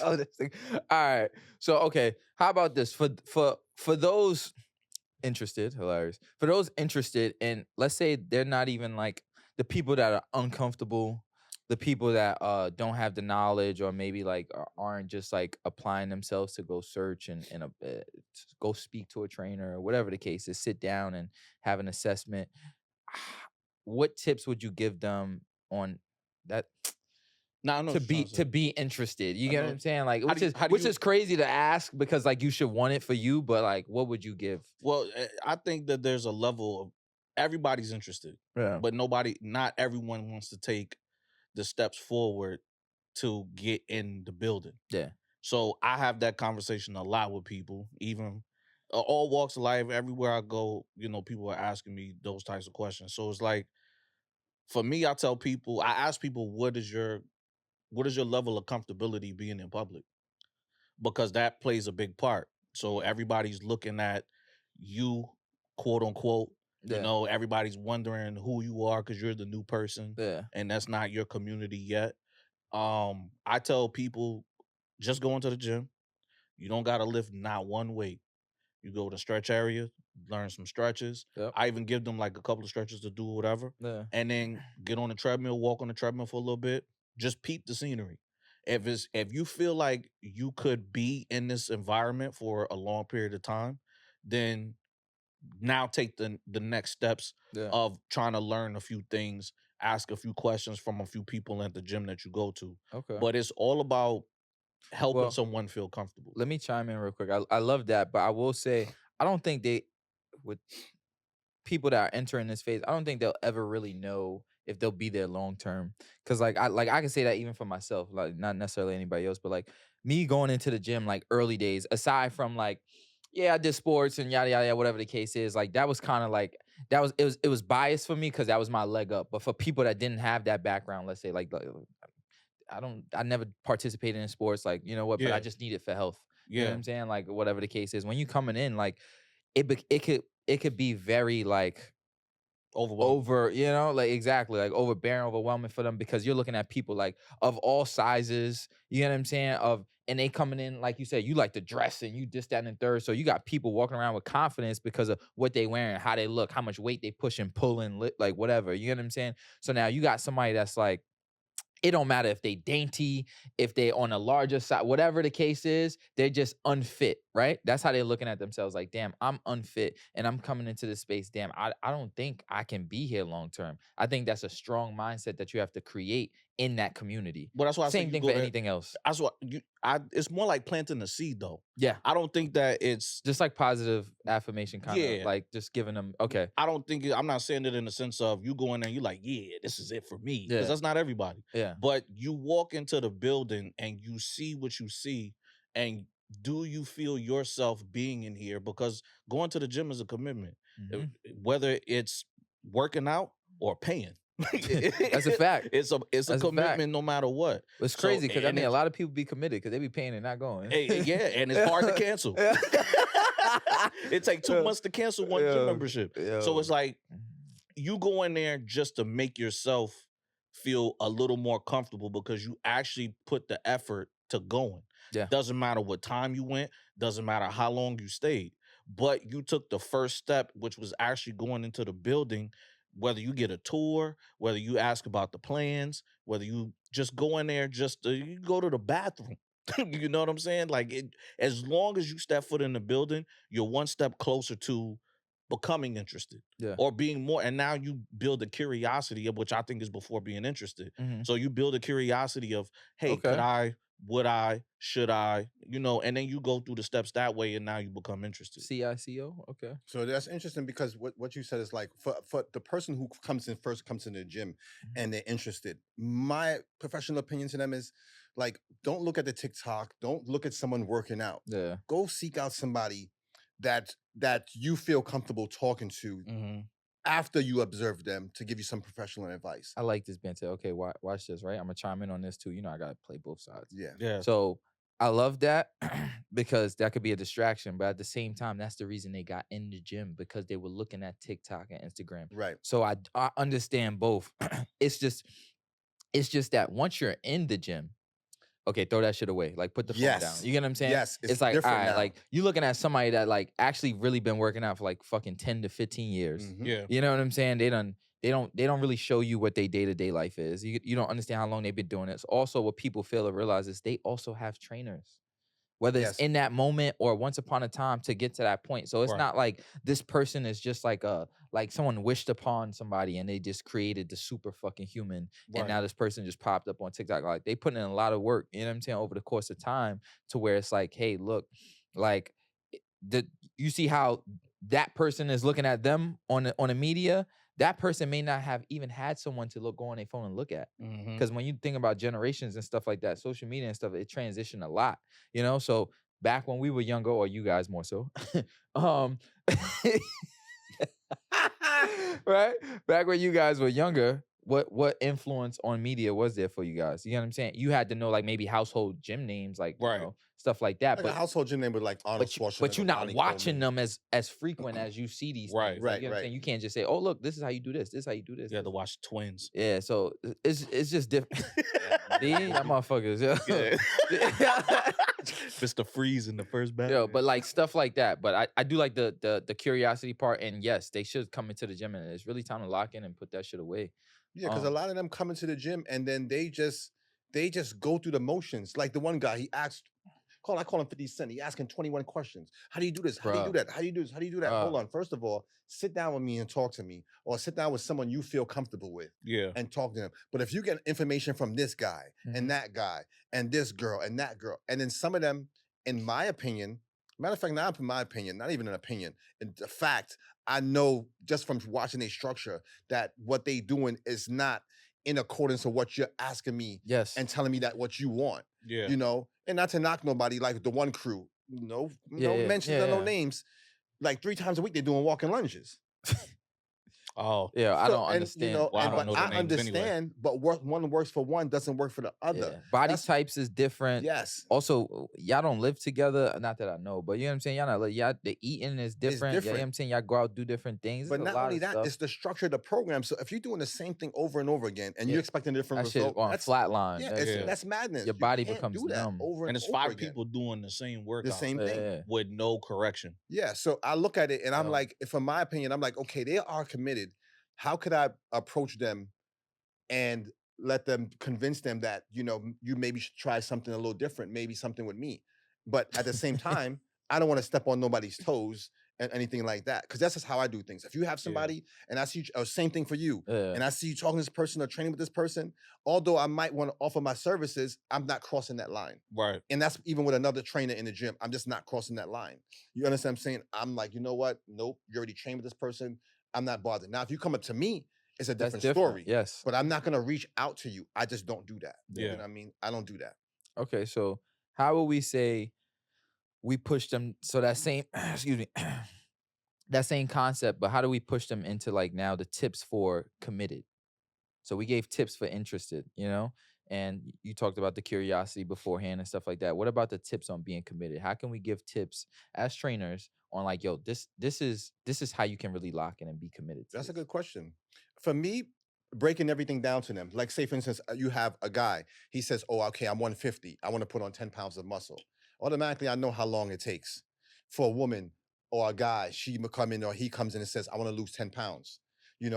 Oh, this thing. All right. So okay, how about this for those interested? Hilarious. For those interested in, let's say they're not even like the people that are uncomfortable, the people that don't have the knowledge, or maybe like aren't just like applying themselves to go search and to go speak to a trainer or whatever the case is, sit down and have an assessment. What tips would you give them on that? No, I know To what you're trying to be interested. You I get know. what I'm saying? Like, How do you- how do which you- is crazy to ask, because like you should want it for you, but like, what would you give? Well, I think that there's a level of everybody's interested, Yeah. but not everyone wants to take the steps forward to get in the building. Yeah. So I have that conversation a lot with people, even all walks of life. Everywhere I go, people are asking me those types of questions. So it's like, for me, I ask people, what is your level of comfortability being in public? Because that plays a big part. So everybody's looking at you, quote unquote. Yeah. Everybody's wondering who you are because you're the new person Yeah. and that's not your community yet. I tell people, just go into the gym. You don't got to lift not one weight. You go to stretch area, learn some stretches. Yep. I even give them like a couple of stretches to do whatever. Yeah. And then get on the treadmill, walk on the treadmill for a little bit. Just peep the scenery. If you feel like you could be in this environment for a long period of time, then now take the next steps Yeah. of trying to learn a few things, ask a few questions from a few people at the gym that you go to. Okay. But it's all about helping Well, someone feel comfortable. Let me chime in real quick. I love that, but I will say I don't think with people that are entering this phase, I don't think they'll ever really know if they'll be there long term. Cause I can say that even for myself, like not necessarily anybody else, but like me going into the gym like early days, aside from like, yeah, I did sports and yada yada, whatever the case is, like that was kind of like it was biased for me because that was my leg up. But for people that didn't have that background, let's say like I never participated in sports, like, you know what, but Yeah. I just need it for health. You know what Yeah. I'm saying? Like whatever the case is, when you coming in, like it could be very like Overwhelming. like exactly, like overbearing, overwhelming for them because you're looking at people like of all sizes, you know what I'm saying? And they coming in, like you said, you like to dress and you this, that, and the third. So you got people walking around with confidence because of what they wearing, how they look, how much weight they pushing, pulling, like whatever. You know what I'm saying? So now you got somebody that's like, it don't matter if they dainty, if they on a larger side, whatever the case is, they're just unfit, right? That's how they're looking at themselves. Like, damn, I'm unfit and I'm coming into this space. Damn, I don't think I can be here long term. I think that's a strong mindset that you have to create in that community. But that's why I say Same you thing go for there. anything else. That's what it's more like planting the seed though. Yeah. I don't think that it's Just like positive affirmation kind of Yeah. like just giving them, okay. I don't think I'm not saying it in the sense of you go in there and you like, yeah, this is it for me. Because Yeah. that's not everybody. Yeah. But you walk into the building and you see what you see, and do you feel yourself being in here? Because going to the gym is a commitment. Mhm. Whether it's working out or paying. That's a fact. It's a That's a fact. commitment no matter what. It's So, crazy because I and mean a it's- lot of people be committed because they be paying and not going. Yeah, and it's hard to cancel. It takes 2 months to cancel one gym Yo, membership. So yo. it's like you go in there just to make yourself feel a little more comfortable because you actually put the effort to going. Yeah. Doesn't matter what time you went, doesn't matter how long you stayed, but you took the first step, which was actually going into the building, whether you get a tour, whether you ask about the plans, whether you just go in there just to, you go to the bathroom. You know what I'm saying? Like as long as you step foot in the building, you're one step closer to becoming interested. Yeah. Or being more, and now you build a curiosity of which I think is before being interested. Mhm. So you build a curiosity of, hey, could Okay. I, would I, should I, and then you go through the steps that way, and now you become interested. CICO. Okay. So that's interesting because what you said is like for the person who comes in the gym and they're interested. My professional opinion to them is like, don't look at the TikTok, don't look at someone working out. Yeah. Go seek out somebody that you feel comfortable talking to after you observe them to give you some professional advice. I like this banter. Okay, watch this, right? I'm gonna chime in on this too. You know, I gotta play both sides. Yeah. Yeah. So I love that because that could be a distraction, but at the same time, that's the reason they got in the gym because they were looking at TikTok and Instagram. Right. So I understand both. It's just that once you're in the gym, okay, throw that shit away. Like put the phone down. Yes. You get what I'm saying? Yes, it's like, all different right, now. like you looking at somebody that like actually really been working out for like fucking 10 to 15 years. Mhm. Yeah. You know what I'm saying? They don't really show you what their day-to-day life is. You don't understand how long they've been doing this. Also, what people fail to realize is they also have trainers. Whether Yes. it's in that moment or once upon a time to get to that point. So it's Right. not like this person is just like someone wished upon somebody and they just created the super fucking human. Right. And now this person just popped up on TikTok. Like they put in a lot of work, you know what I'm saying, over the course of time to where it's like, hey, look, like you see how that person is looking at them on the media. That person may not have even had someone to go on their phone and look at. Mhm. Because when you think about generations and stuff like that, social media and stuff, it transitioned a lot, you know? So back when we were younger, or you guys more so, right? Back when you guys were younger, what influence on media was there for you guys? You know what I'm saying? You had to know like maybe household gym names, like Right. you know, stuff like that. Like a household gym name with like Arnold Schwarzenegger. But you're not Ronnie watching Coleman. them as frequent as you see these Right. things. Like, Right, you know what I'm right. saying? You can't just say, oh look, this is how you do this. This is how you do this. You had to this- watch Twins. Yeah, so it's just different. See, y'all motherfuckers, Yeah. yeah. Mr. Freeze in the first battle. Yo, but like stuff like that. But I do like the curiosity part. And yes, they should come into the gym and it's really time to lock in and put that shit away. Yeah, because a lot of them come into the gym and then they just go through the motions. Like the one guy, he asked, I call him 50 Cent. He asking 21 questions. How do you do this? How do you do Bruh. that? How do you do this? How do you do that? Hold on. First of all, sit down with me and talk to me, or sit down with someone you feel comfortable with Yeah. and talk to them. But if you get information from this guy Mhm. and that guy and this girl and that girl, and then some of them, in my opinion, matter of fact, not in my opinion, not even an opinion, in the fact, I know just from watching their structure that what they doing is not in accordance with what you're asking me Yes. and telling me that what you want, Yeah. you know, and not to knock nobody like the one crew, no Yeah, mentions of no yeah. names, like 3 times a week they're doing walking lunges. Oh, Yeah, I So, don't and understand. well, I and don't but know I their names anyway. understand, but one works for one doesn't work for the other. Yeah, body That's types is different. yes, Also, y'all don't live together. Not that I know, but you know what I'm saying. Y'all not like y'all. The eating is it's different. Yeah, you know what different. I'm saying. Y'all go out do different things. But There's a not lot only of that, stuff. it's the structure of the program. So if you're doing the same thing over and over again and Yeah, you're expecting a different that shit is result, on that's flatline. yeah, That's Yeah. that's madness. your You body can't becomes do that numb. over and and it's over 5 again. people doing the same The workout same thing. Yeah, with no correction. Yeah. So I look at it and I'm Yeah. like, from my opinion, I'm like, okay, they are committed. How could I approach them and let them convince them that, you maybe should try something a little different, maybe something with me. But at the same time, I don't want to step on nobody's toes and anything like that. Because that's just how I do things. If you have Yeah. somebody and I see same thing for you, Yeah. and I see you talking to this person or training with this person, although I might want to offer my services, I'm not crossing that line. Right. And that's even with another trainer in the gym. I'm just not crossing that line. You understand what I'm saying? I'm like, you know what? Nope, you already trained with this person. I'm not bothered. Now, if you come up to me, it's a That's different different. story. Yes. But I'm not gonna reach out to you. I just don't do that. You Yeah. know what I mean? I don't do that. Okay. So how will we say we push them? So that same excuse me, that same concept, but how do we push them into like now the tips for committed? So we gave tips for interested, and you talked about the curiosity beforehand and stuff like that. What about the tips on being committed? How can we give tips as trainers on like, yo, this is how you can really lock in and be committed to That's a this? good question. For me, breaking everything down to them. Like, say, for instance, you have a guy. He says, "Oh, okay, I'm 150. I want to put on 10 pounds of muscle." Automatically, I know how long it takes. For a woman or a guy, she may come in or he comes in and says, "I want to lose 10 pounds."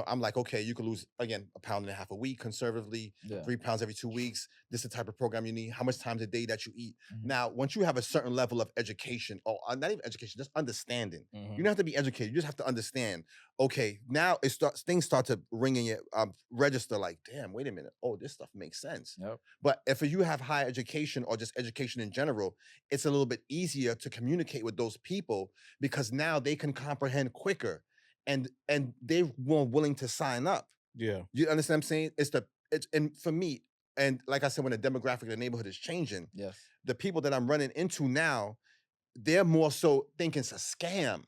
I'm like, okay, you could lose again 1.5 pounds a week conservatively, Yeah. 3 pounds every 2 weeks. This is the type of program you need. How much times a day that you eat. Mhm. Now, once you have a certain level of education, or not even education, just understanding. Mhm. You don't have to be educated. You just have to understand. Okay, now things start to ring in your register. Like, damn, wait a minute. Oh, this stuff makes sense. Yep. But if you have higher education or just education in general, it's a little bit easier to communicate with those people because now they can comprehend quicker, and they're more willing to sign up. Yeah. You understand what I'm saying? And for me, and like I said, when the demographic of the neighborhood is changing, Yes. the people that I'm running into now, they're more so thinking it's a scam.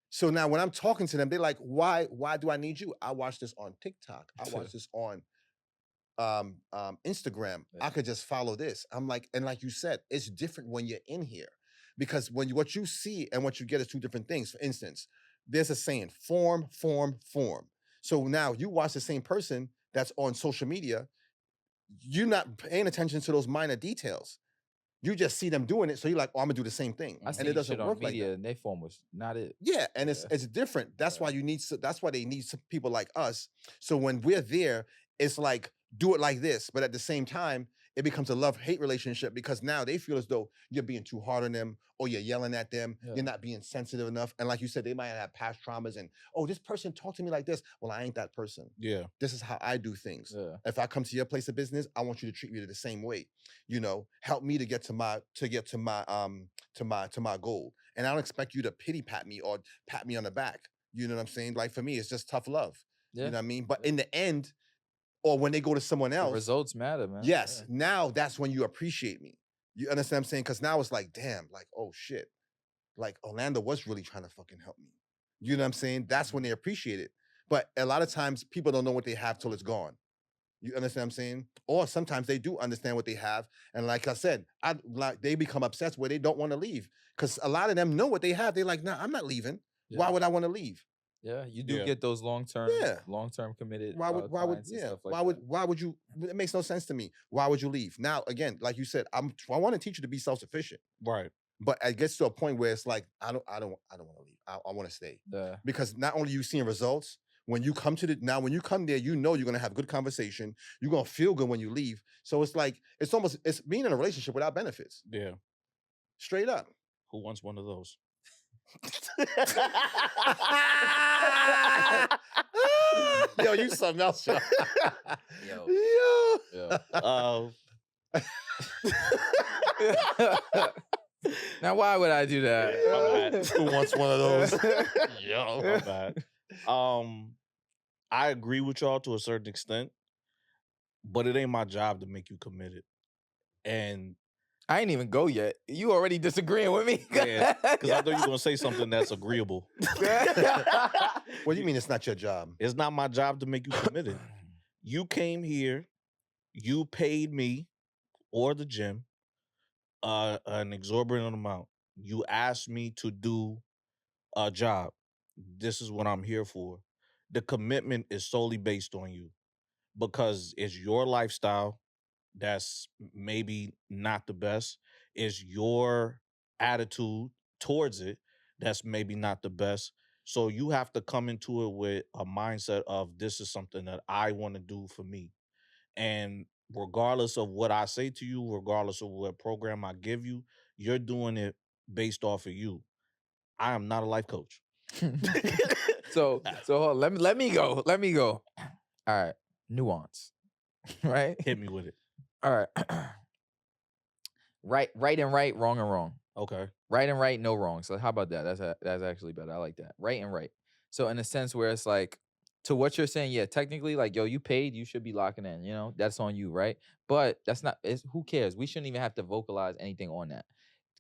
So now when I'm talking to them, they're like, why do I need you? I watch this on TikTok. I watch this on Instagram. Yeah. I could just follow this. I'm like, and like you said, it's different when you're in here because what you see and what you get is two different things. For instance, there's a saying, form, form, form. So now you watch the same person that's on social media, you're not paying attention to those minor details. You just see them doing it, so you're like, "Oh, I'm gonna do the same thing," I and seen it doesn't shit on work like media that. and they form was not it. Yeah, and Yeah. it's different. That's why Yeah. you need. That's why they need some people like us. So when we're there, it's like do it like this, but at the same time, it becomes a love-hate relationship because now they feel as though you're being too hard on them, or you're yelling at them. Yeah. You're not being sensitive enough, and like you said, they might have past traumas. And oh, this person talked to me like this. Well, I ain't that person. Yeah. This is how I do things. Yeah. If I come to your place of business, I want you to treat me the same way. Help me to get to my goal. And I don't expect you to pity pat me or pat me on the back. You know what I'm saying? Like for me, it's just tough love. Yeah. You know what I mean? But in the end, or when they go to someone The else, results matter, man. yes, Yeah. now that's when you appreciate me. You understand what I'm saying? Because now it's like, damn, like, oh shit. Like Orlando was really trying to fucking help me. You know what I'm saying? That's when they appreciate it. But a lot of times people don't know what they have till it's gone. You understand what I'm saying? Or sometimes they do understand what they have. And like I said, they become obsessed where they don't want to leave. Because a lot of them know what they have. They're like, nah, I'm not leaving. Yeah. Why would I want to leave? Yeah, you do Yeah. get those long-term committed Why would clients and stuff like that. why would you? It makes no sense to me. Why would you leave? Now, again, like you said, I want to teach you to be self-sufficient. Right. But it gets to a point where it's like, I don't want to leave. I want to stay. Yeah. Because not only you seeing results, when you come when you come there, you're gonna have good conversation. You're gonna feel good when you leave. So it's like it's being in a relationship without benefits. Yeah. Straight up. Who wants one of those? Yo, you something else, yo. Yo. Yo. Yeah. Uh, Now, why would I do that? My bad. Who wants one of those? Yo, my bad. I agree with y'all to a certain extent, but it ain't my job to make you committed. And I ain't even go yet. You already disagreeing with me? Yeah, because I know you're gonna say something that's agreeable. What do you mean it's not your job? It's not my job to make you committed. You came here, you paid me or the gym an exorbitant amount. You asked me to do a job. This is what I'm here for. The commitment is solely based on you because it's your lifestyle that's maybe not the best. It's your attitude towards it that's maybe not the best. So you have to come into it with a mindset of this is something that I want to do for me. And regardless of what I say to you, regardless of what program I give you, you're doing it based off of you. I am not a life coach. so hold on, let me go. Let me go. All right. Nuance. Right? Hit me with it. All right. Right and right, wrong and wrong. Okay. Right and right, no wrong. So how about that? That's actually better. I like that. Right and right. So in a sense where it's like to what you're saying, yeah, technically, like, yo, you paid, you should be locking in, you know, that's on you, right? But that's not, it's, who cares? We shouldn't even have to vocalize anything on that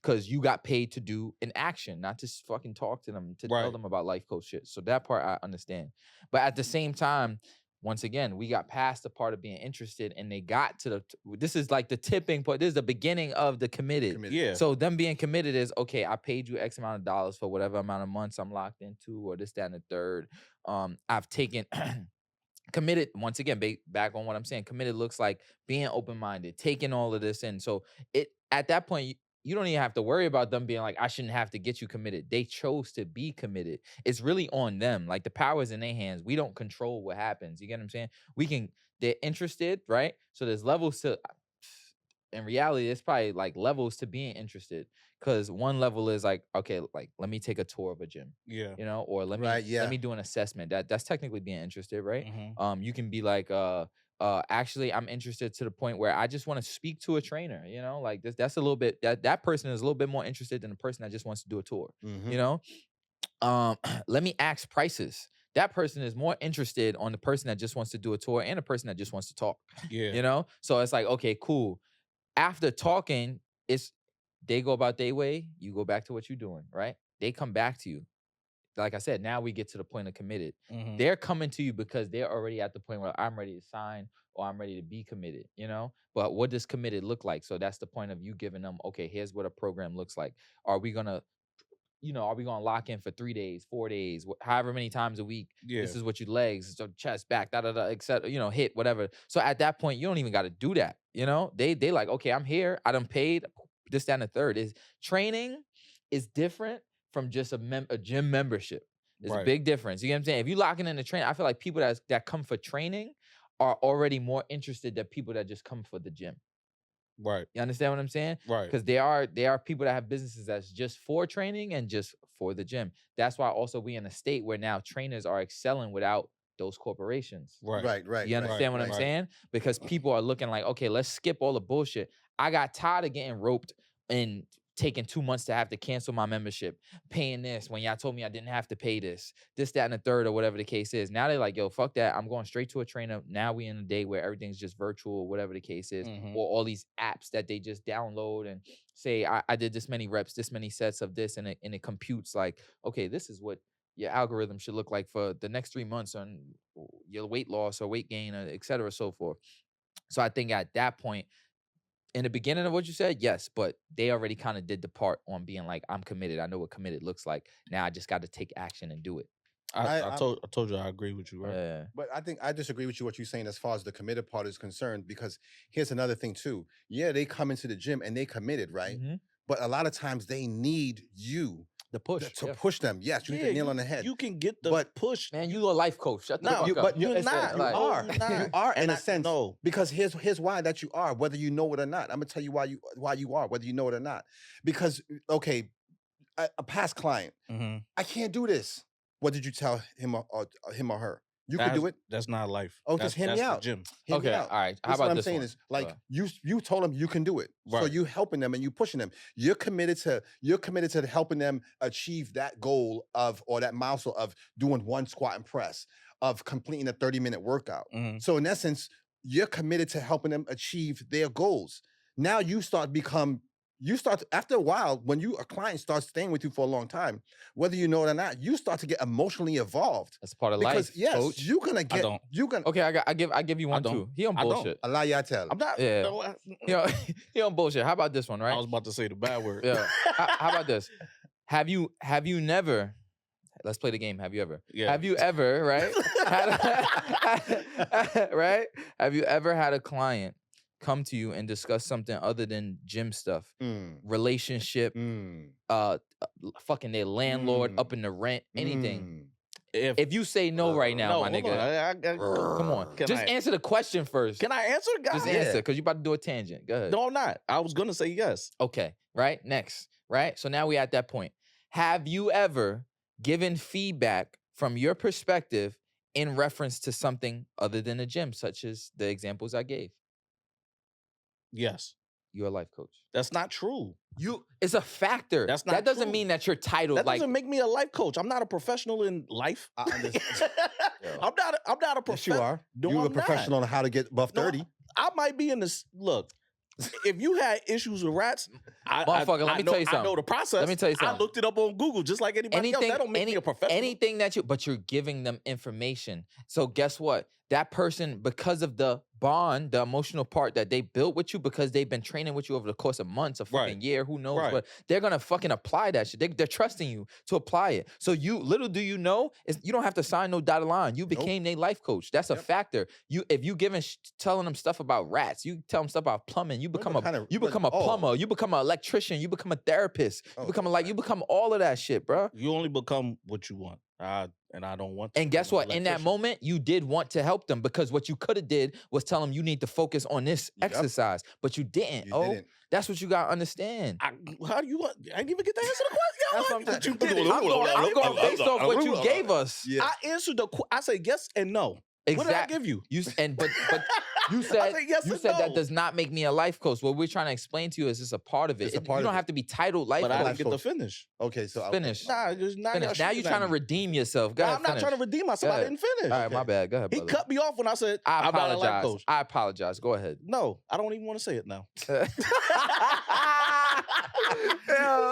because you got paid to do an action, not to fucking talk to them, to tell Right. them about life coach shit. So that part I understand. But at the same time, once again, we got past the part of being interested and they got to this is like the tipping point. This is the beginning of the committed. Yeah. So them being committed is, okay, I paid you X amount of dollars for whatever amount of months I'm locked into or this, that, and the third. I've taken committed, once again, back on what I'm saying, committed looks like being open-minded, taking all of this in. So it at that point, you don't even have to worry about them being like, I shouldn't have to get you committed. They chose to be committed. It's really on them. Like the power is in their hands. We don't control what happens. You get what I'm saying? They're interested, right? So there's levels to, in reality, it's probably like levels to being interested. Because one level is like, okay, like let me take a tour of a gym. Yeah. You know, or let me do an assessment. That's technically being interested, right? Mhm. You can be like, actually, I'm interested to the point where I just want to speak to a trainer. You know, like that's a little bit that person is a little bit more interested than the person that just wants to do a tour. Mhm. You know, let me ask prices. That person is more interested on the person that just wants to do a tour and the person that just wants to talk. Yeah. You know, so it's like, okay, cool. After talking, they go about their way, you go back to what you're doing, right? They come back to you. Like I said, now we get to the point of committed. Mhm. They're coming to you because they're already at the point where I'm ready to sign or I'm ready to be committed, you know? But what does committed look like? So that's the point of you giving them, okay, here's what a program looks like. Are we gonna lock in for 3 days, 4 days, however many times a week? Yeah. This is what your legs, so chest, back, etc. You know, hit whatever. So at that point, you don't even got to do that. You know, they like, okay, I'm here. I done paid this, that, and the third. Is training is different from just a gym membership. There's a Right. big difference. You get what I'm saying? If you locking in the training, I feel like people that come for training are already more interested than people that just come for the gym. Right. You understand what I'm saying? Right. Because there are people that have businesses that's just for training and just for the gym. That's why also we in a state where now trainers are excelling without those corporations. Right. Right. You understand what I'm saying? Because people are looking like, okay, let's skip all the bullshit. I got tired of getting roped and taking 2 months to have to cancel my membership, paying this when y'all told me I didn't have to pay this, that, and the third, or whatever the case is. Now they're like, yo, fuck that. I'm going straight to a trainer. Now we in a day where everything's just virtual, or whatever the case is, Mhm. or all these apps that they just download and say, I did this many reps, this many sets of this, and it computes like, okay, this is what your algorithm should look like for the next 3 months on your weight loss or weight gain, et cetera, so forth. So I think at that point, in the beginning of what you said, yes, but they already kind of did the part on being like, I'm committed. I know what committed looks like. Now I just got to take action and do it. I told you I agree with you, right? Yeah. But I think I disagree with you what you're saying as far as the committed part is concerned, because here's another thing too. Yeah, they come into the gym and they committed, right? Mhm. But a lot of times they need you The push. to yeah. push them. Yes, you hit the nail on the head. You can get the But- push. Man, you a life coach. Shut the No, fuck you- up. but you're It's not. You like- are. you're not. You are in And a I- sense. no. Because here's why that you are, whether you know it or not. I'm gonna tell you why you are, whether you know it or not. Because okay, a past client, Mhm. I can't do this. What did you tell him or her? You could do it. That's not life. Oh, just hear me that's the out. gym. Hear me Okay, out. all right. How This is about what I'm this saying one? is like Go you told them you can do it. So Right. you helping them and you pushing them. You're committed to helping them achieve that goal or that milestone of doing one squat and press, of completing a 30-minute workout. Mhm. So in essence, you're committed to helping them achieve their goals. Now you start become you start after a while, when a client starts staying with you for a long time, whether you know it or not, you start to get emotionally involved. That's part of Because life, yes, coach. you're gonna get don't. you gonna Okay, I give you one don't. too. He on I don't. bullshit. Allah Yatel. I'm not. Yeah. no, He on bullshit. How about this one, I right? was about to say the bad word. Yeah. How about this? Have you never? Let's play the game. Have you ever? Yeah. Have you ever, right? Right? Have you ever had a client come to you and discuss something other than gym stuff, relationship, fucking their landlord, up in the rent, anything? If you say no right now, my hold nigga, on. come on, just answer the question first. Can I answer, guys? Just answer, because you about to do a tangent. Go ahead. No, I'm not. I was gonna say yes. Okay, right? Next, right? So now we at that point. Have you ever given feedback from your perspective in reference to something other than the gym, such as the examples I gave? Yes. You're a life coach. That's not true. It's a factor. That's not That doesn't true. mean that you're titled. That like, doesn't make me a life coach. I'm not a professional in life. I understand. I'm not a Yes, you professional. are. No, You're a I'm not. professional on how to get above No, 30. I might be in this. Look, if you had issues with rats, Motherfucker, let me tell you I know something. the process. Let me tell you I something. looked it up on Google just like anybody else. That don't make me a professional. Anything but you're giving them information. So guess what? That person, because of the bond, the emotional part that they built with you, because they've been training with you over the course of months, a fucking year, who knows? Right. But they're gonna fucking apply that shit. They're trusting you to apply it. So little do you know, is you don't have to sign no dotted line. You became their life coach. That's a factor. If you telling them stuff about rats, you tell them stuff about plumbing. You become a plumber. You become an electrician. You become a therapist. You become all of that shit, bro. You only become what you want. And I don't want to. And guess what? In that moment, you did want to help them, because what you could have did was tell them you need to focus on this exercise, but you didn't. That's what you gotta understand. How do you want? I didn't even get to answer the question. That's what I'm But you saying. did it. I'm going based off what you gave us. Yeah. I answered I said yes and no. What did I give you? But you said yes you and said that no. does not make me a life coach. What we're trying to explain to you is it's a part of it. It's a part you of don't it. have to be titled life But I coach. didn't get to finish. Okay, so Finish. Nah, just not Finish. Now you're trying to redeem yourself. Go No, ahead, I'm not finish. trying to redeem myself. Go I ahead. didn't finish. All right, my bad. Go ahead, He brother. cut me off when I said I I'm not a life apologize. coach. I apologize. Go ahead. No, I don't even want to say it now. Yo,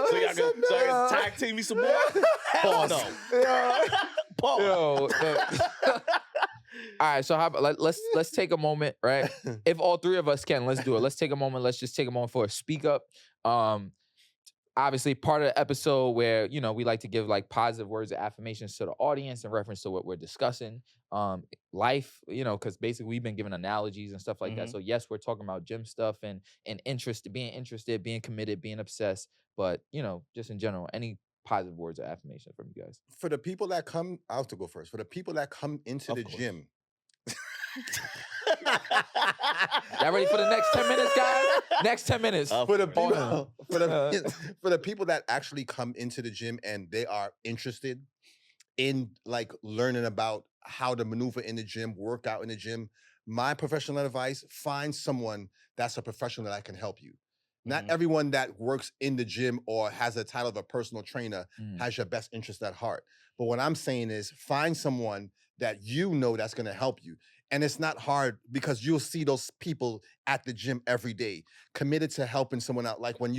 So y'all can tag team me some more? Hell no. Pause. Yo, all right, so how about, let's take a moment, right? If all three of us can, let's do it. Let's take a moment. Let's just take a moment for a speak up. Obviously, part of the episode where we like to give like positive words of affirmations to the audience in reference to what we're discussing. Life, because basically we've been given analogies and stuff like that. So yes, we're talking about gym stuff and being interested, being committed, being obsessed. But just in general, any positive words of affirmation from you guys? For the people that come, I'll have to go first. For the people that come into the gym. Y'all ready for the next 10 minutes, guys? Next 10 minutes. For the people, for the people that actually come into the gym and they are interested in like learning about how to maneuver in the gym, work out in the gym, my professional advice: find someone that's a professional that can help you. Not everyone that works in the gym or has a title of a personal trainer has your best interest at heart. But what I'm saying is find someone that that's going to help you. And it's not hard because you'll see those people at the gym every day, committed to helping someone out. Like when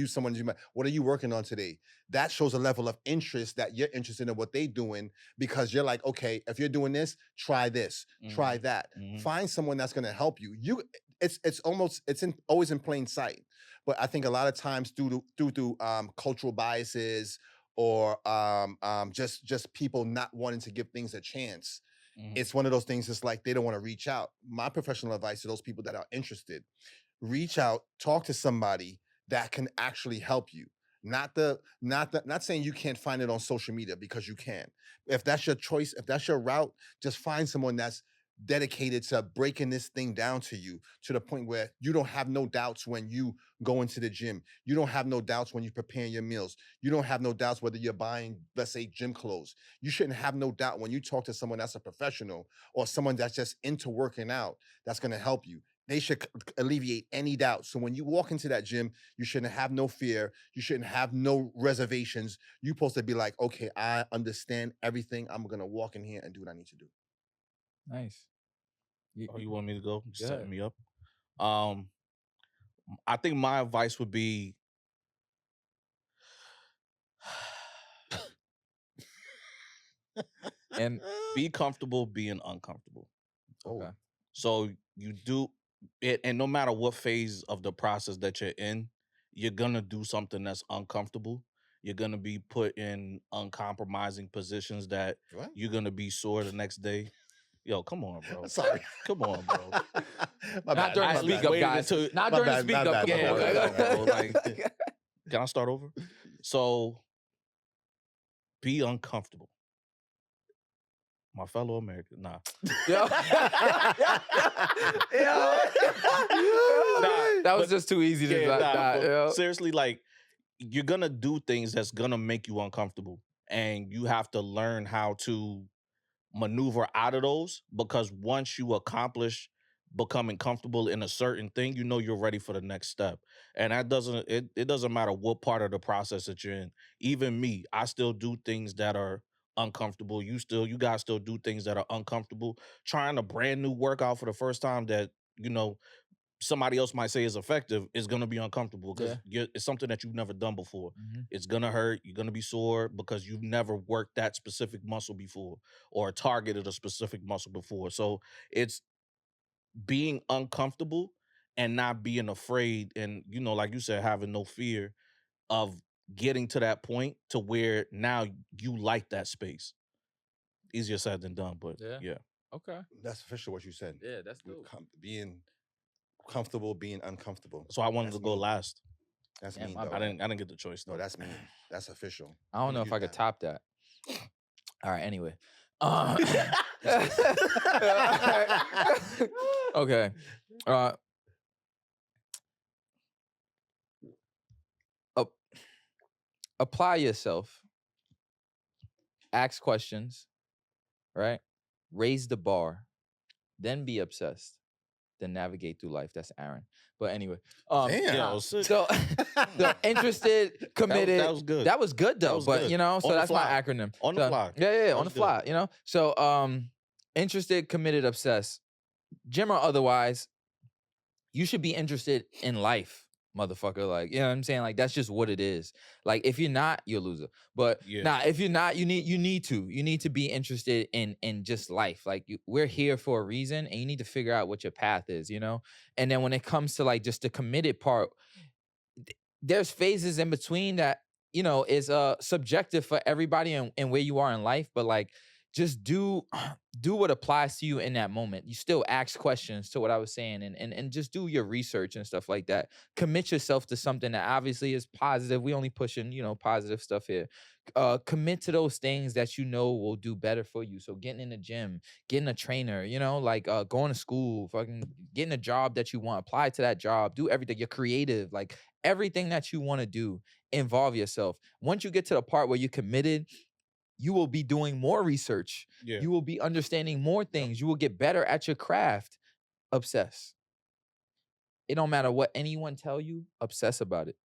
what are you working on today? That shows a level of interest that you're interested in what they're doing, because you're like, okay, if you're doing this, try this, try that. Find someone that's going to help you. It's always in plain sight. But I think a lot of times through cultural biases or just people not wanting to give things a chance, it's one of those things. It's like they don't want to reach out. My professional advice to those people that are interested: reach out, talk to somebody that can actually help you. Not saying you can't find it on social media, because you can. If that's your choice, if that's your route, just find someone that's dedicated to breaking this thing down to you, to the point where you don't have no doubts when you go into the gym. You don't have no doubts when you're preparing your meals. You don't have no doubts whether you're buying, let's say, gym clothes. You shouldn't have no doubt when you talk to someone that's a professional or someone that's just into working out, that's going to help you. They should alleviate any doubt. So when you walk into that gym, you shouldn't have no fear. You shouldn't have no reservations. You're supposed to be like, okay, I understand everything. I'm going to walk in here and do what I need to do. Nice. You want me to go? Go Setting ahead. me up. I think my advice would be And Be comfortable being uncomfortable. okay. So you do it, and no matter what phase of the process that you're in, you're gonna do something that's uncomfortable. You're gonna be put in uncompromising positions that What? you're gonna be sore the next day. Yo, come on, bro. Sorry. Come on, bro. My Not bad, during I the my speak bad. up, waited guys. until- Not My during the bad, speak my up. bad, Come my on. bad, bro. Like, can I start over? So be uncomfortable. My fellow Americans. Nah. Yo. That was but- just too easy to Yeah, not. but seriously, like, you're gonna do things that's gonna make you uncomfortable, and you have to learn how to maneuver out of those, because once you accomplish becoming comfortable in a certain thing, you know you're ready for the next step. And that doesn't it doesn't matter what part of the process that you're in. Even me, I still do things that are uncomfortable. You guys still do things that are uncomfortable. Trying a brand new workout for the first time that, you know, somebody else might say is effective is going to be uncomfortable because it's something that you've never done before. It's going to hurt. You're going to be sore because you've never worked that specific muscle before or targeted a specific muscle before. So it's being uncomfortable and not being afraid, and, you know, like you said, having no fear of getting to that point to where now you like that space. Easier said than done, but yeah. Okay. That's official what you said. Yeah, that's dope. Being comfortable, being uncomfortable. So I wanted That's to go mean. last. That's Yeah, mean, my though. I didn't get the choice though. No, that's mean. That's official. I don't know if I could top that. All right. Anyway. Okay. Apply yourself. Ask questions. Right? Raise the bar. Then be obsessed. Then navigate through life. That's Aaron. But anyway. Damn. So interested, committed. That was good. That was good though. was But good. you know, so On the that's my fly. acronym. On the So- fly. Yeah, That on the was good. fly, you know? So interested, committed, obsessed. Gym or otherwise, you should be interested in life, motherfucker. Like, you know what I'm saying? Like, that's just what it is. Like, if you're not, you're a loser. But Yeah. if you're not, you need to be interested in just life. Like, we're here for a reason, and you need to figure out what your path is, you know? And then when it comes to like just the committed part, there's phases in between that, you know, is subjective for everybody and where you are in life, but like just do what applies to you in that moment. You still ask questions to what I was saying and just do your research and stuff like that. Commit yourself to something that obviously is positive. We only pushing, you know, positive stuff here. Commit to those things that you know will do better for you. So getting in the gym, getting a trainer, you know, like going to school, fucking getting a job that you want, apply to that job, do everything. You're creative, like everything that you want to do, involve yourself. Once you get to the part where you're committed, you will be doing more research. Yeah. You will be understanding more things. You will get better at your craft. Obsess. It don't matter what anyone tell you, obsess about it.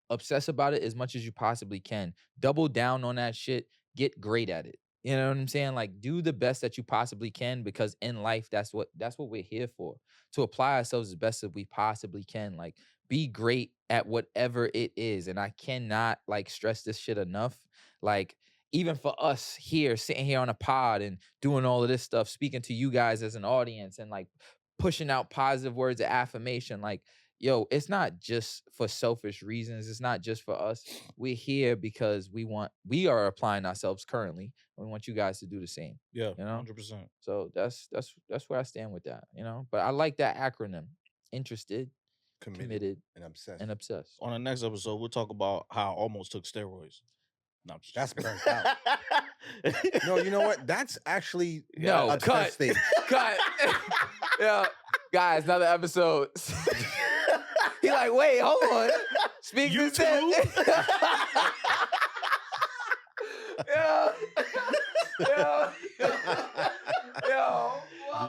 Obsess about it as much as you possibly can. Double down on that shit. Get great at it. You know what I'm saying? Like, do the best that you possibly can, because in life, that's what we're here for. To apply ourselves as best as we possibly can. Like, be great at whatever it is. And I cannot like stress this shit enough. Like, even for us here, sitting here on a pod and doing all of this stuff, speaking to you guys as an audience and like pushing out positive words of affirmation, like, yo, it's not just for selfish reasons. It's not just for us. We're here because we are applying ourselves currently. We want you guys to do the same. Yeah, you know? 100%. So that's where I stand with that, you know? But I like that acronym. Interested, committed, and obsessed. and obsessed. On the next episode, we'll talk about how I almost took steroids. No, I'm just That's joking. burnt out. No, you know what? That's actually No, a cut. test stage. Cut. Yeah, guys, another episode. He like, wait, hold on. Speak You this in. Yeah. Yeah.